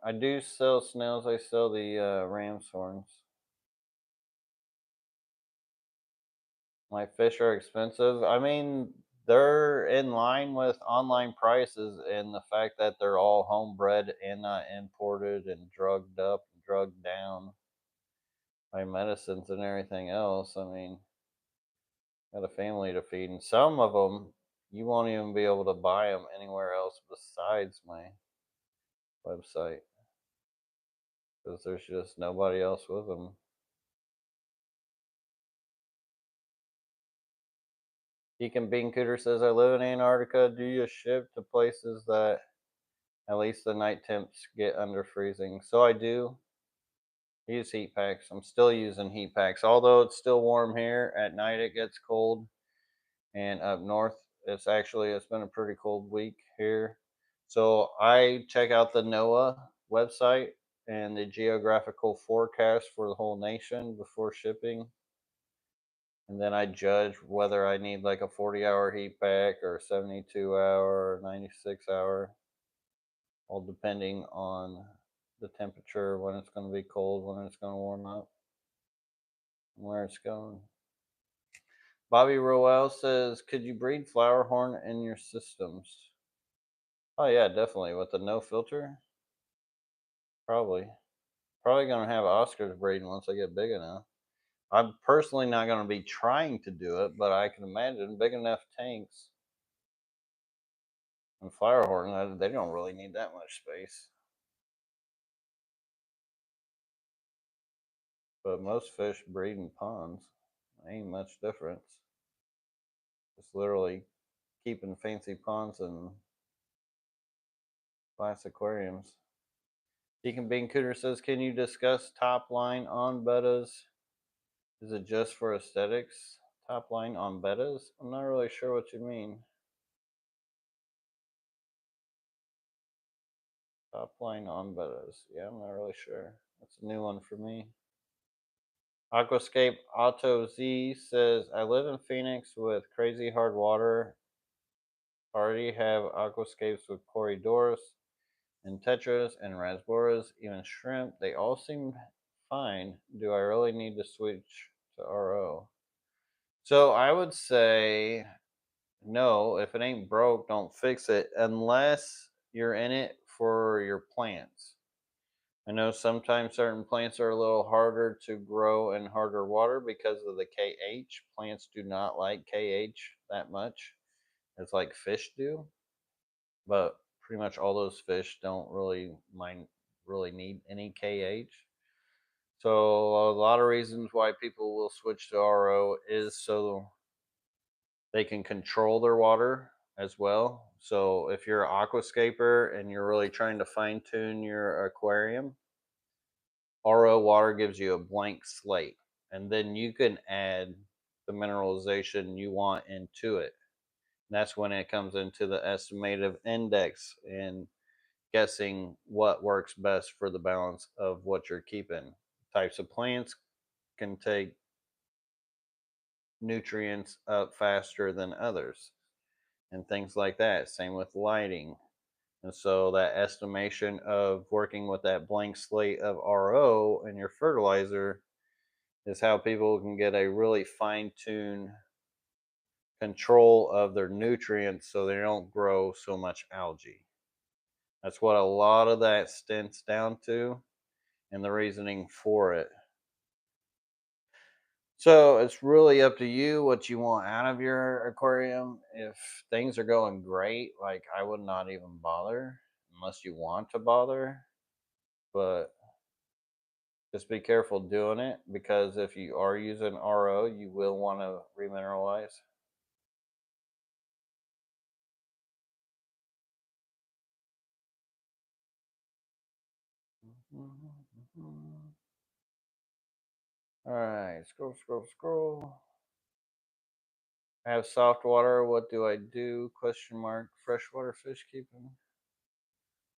I do sell snails. I sell the ram's horns. My fish are expensive. I mean, they're in line with online prices, and the fact that they're all homebred and not imported and drugged up, and drugged down by medicines and everything else. I mean, got a family to feed, and some of them you won't even be able to buy them anywhere else besides my website because there's just nobody else with them. Deacon Bean Cooter says, I live in Antarctica. Do you ship to places that at least the night temps get under freezing? So I do use heat packs. I'm still using heat packs. Although it's still warm here, at night it gets cold. And up north, it's been a pretty cold week here. So I check out the NOAA website and the geographical forecast for the whole nation before shipping. And then I judge whether I need like a 40-hour heat pack or 72-hour or 96-hour, all depending on the temperature, when it's going to be cold, when it's going to warm up, and where it's going. Bobby Roel says, could you breed flower horn in your systems? Oh yeah, definitely. With the no filter, probably. Probably gonna have Oscars breeding once I get big enough. I'm personally not gonna be trying to do it, but I can imagine big enough tanks and flower horn, they don't really need that much space. But most fish breed in ponds. Ain't much difference. Just literally keeping fancy ponds and glass aquariums. Deacon Bean Cooter says, can you discuss top line on bettas? Is it just for aesthetics? Top line on bettas? I'm not really sure what you mean. Top line on bettas. Yeah, I'm not really sure. That's a new one for me. Aquascape Auto Z says, I live in Phoenix with crazy hard water. Already have aquascapes with corydoras and tetras and rasboras, even shrimp. They all seem fine. Do I really need to switch to RO? So I would say no. If it ain't broke, don't fix it unless you're in it for your plants. I know sometimes certain plants are a little harder to grow in harder water because of the KH. Plants do not like KH that much. It's like fish do, but pretty much all those fish don't really need any KH. So a lot of reasons why people will switch to RO is so they can control their water as well. So if you're an aquascaper and you're really trying to fine tune your aquarium, RO water gives you a blank slate, and then you can add the mineralization you want into it. And that's when it comes into the estimative index and guessing what works best for the balance of what you're keeping. Types of plants can take nutrients up faster than others, and things like that. Same with lighting. And so that estimation of working with that blank slate of RO in your fertilizer is how people can get a really fine-tuned control of their nutrients so they don't grow so much algae. That's what a lot of that stems down to and the reasoning for it. So it's really up to you what you want out of your aquarium. If things are going great, like I would not even bother unless you want to bother. But just be careful doing it because if you are using RO, you will want to remineralize. All right, scroll. I have soft water. What do I do? Question mark. Freshwater fish keeping.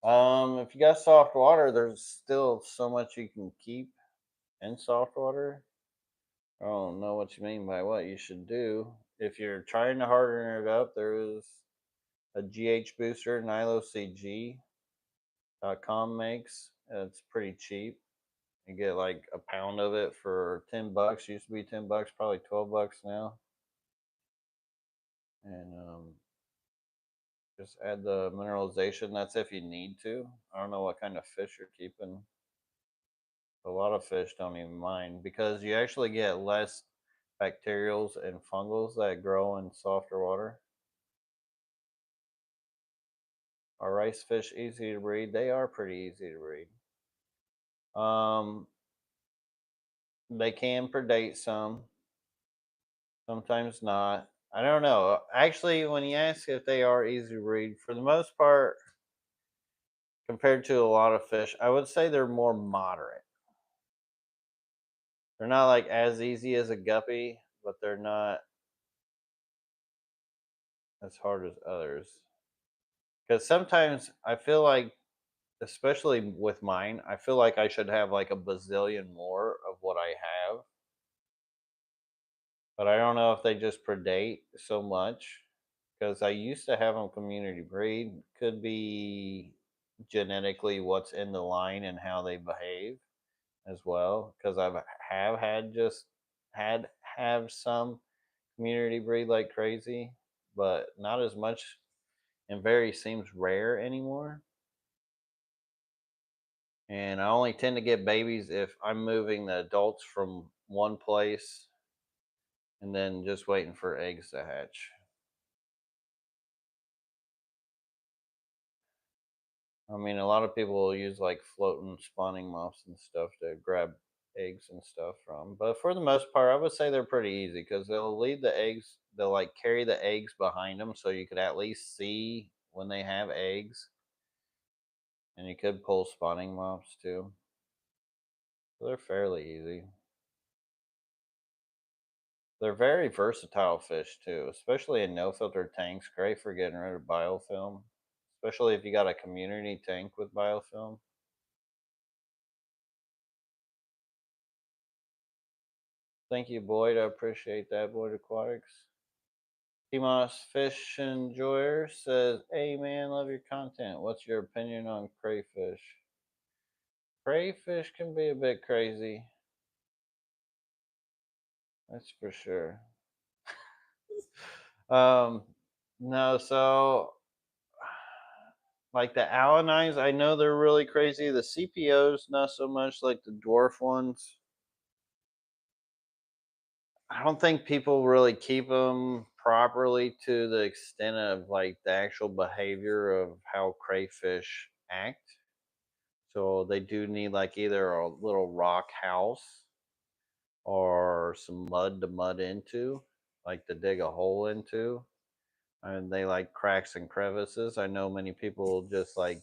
If you got soft water, there's still so much you can keep in soft water. I don't know what you mean by what you should do. If you're trying to harden it up, there is a GH booster, nilocg.com makes. It's pretty cheap. You get like a pound of it for $10. Used to be $10, probably $12 now. And just add the mineralization. That's if you need to. I don't know what kind of fish you're keeping. A lot of fish don't even mind because you actually get less bacterials and fungals that grow in softer water. Are rice fish easy to breed? They are pretty easy to breed. They can predate some, sometimes not. I don't know. Actually, when you ask if they are easy to breed, for the most part, compared to a lot of fish, I would say they're more moderate. They're not like as easy as a guppy, but they're not as hard as others. Because sometimes I feel like, especially with mine, I feel like I should have like a bazillion more of what I have. But I don't know if they just predate so much. Because I used to have them community breed. Could be genetically what's in the line and how they behave as well. Because have had just had have some community breed like crazy, but not as much, and very seems rare anymore. And I only tend to get babies if I'm moving the adults from one place and then just waiting for eggs to hatch. I mean, a lot of people will use like floating spawning moths and stuff to grab eggs eggs and stuff from. But for the most part, I would say they're pretty easy because they'll leave the eggs. They'll like carry the eggs behind them, so you could at least see when they have eggs, and you could pull spawning mops too. So they're fairly easy. They're very versatile fish too, especially in no filter tanks. Great for getting rid of biofilm, especially if you got a community tank with biofilm. Thank you, Boyd. I appreciate that, Boyd Aquatics. Timos Fish Enjoyer says, "Hey man, love your content. What's your opinion on crayfish?" Crayfish can be a bit crazy. That's for sure. um, no, so like the alanines, I know they're really crazy. The CPOs, not so much. Like the dwarf ones, I don't think people really keep them properly to the extent of like the actual behavior of how crayfish act. So they do need like either a little rock house or some mud to mud into, like to dig a hole into. And they like cracks and crevices. I know many people just like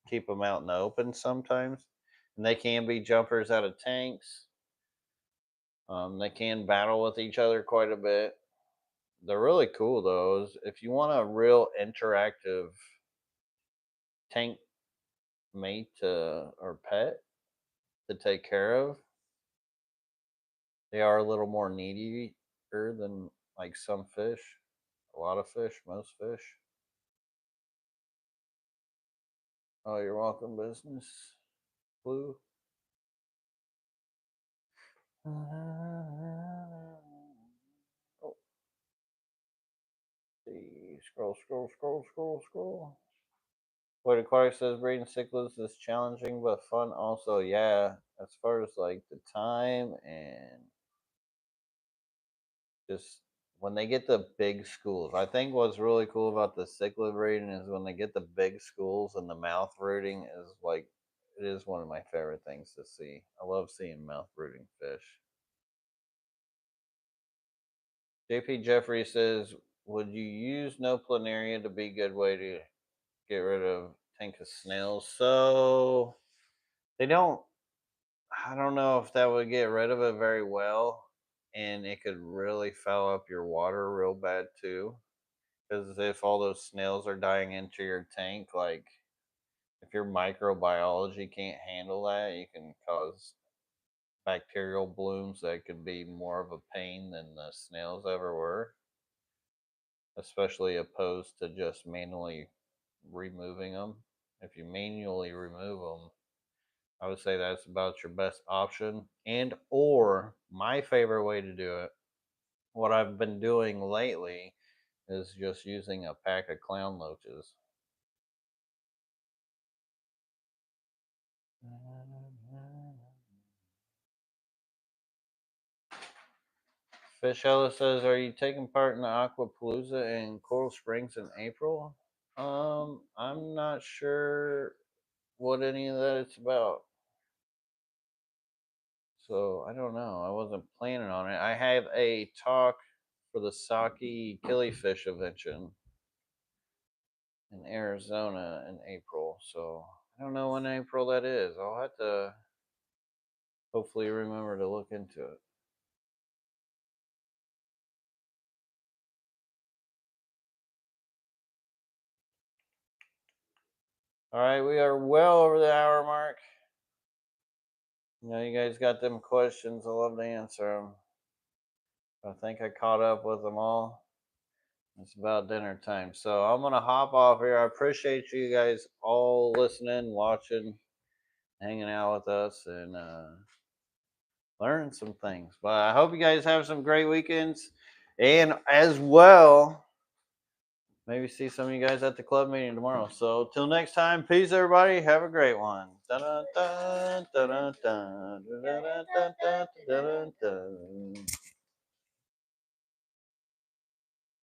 keep them out in the open sometimes. And they can be jumpers out of tanks. They can battle with each other quite a bit. They're really cool though. If you want a real interactive tank mate or pet to take care of, they are a little more needier than like some fish, a lot of fish, most fish. Oh, you're welcome, business. Blue. Oh, see. Scroll. What Aquarius says breeding cichlids is challenging but fun also. Yeah, as far as like the time and just when they get the big schools. I think what's really cool about the cichlid breeding is when they get the big schools and the mouth rooting is like it is one of my favorite things to see. I love seeing mouth rooting fish. JP Jeffrey says, "Would you use no planaria to be a good way to get rid of tank of snails?" So they don't. I don't know if that would get rid of it very well, and it could really foul up your water real bad too. Because if all those snails are dying into your tank, like if your microbiology can't handle that, you can cause bacterial blooms that could be more of a pain than the snails ever were, especially opposed to just manually removing them. If you manually remove them, I would say that's about your best option. And or my favorite way to do it, what I've been doing lately, is just using a pack of clown loaches. Fish Ellis says, "Are you taking part in the Aquapalooza in Coral Springs in April?" I'm not sure what any of that it's about. So I don't know. I wasn't planning on it. I have a talk for the Saki Killifish Convention in Arizona in April. So I don't know when April that is. I'll have to hopefully remember to look into it. All right, we are well over the hour mark. You know, you guys got them questions. I love to answer them. I think I caught up with them all. It's about dinner time. So I'm going to hop off here. I appreciate you guys all listening, watching, hanging out with us, and learning some things. But I hope you guys have some great weekends. And as well, maybe see some of you guys at the club meeting tomorrow. So till next time, peace, everybody. Have a great one. Dun, dun, dun, dun, dun, dun, dun, dun, dun, dun, dun, dun.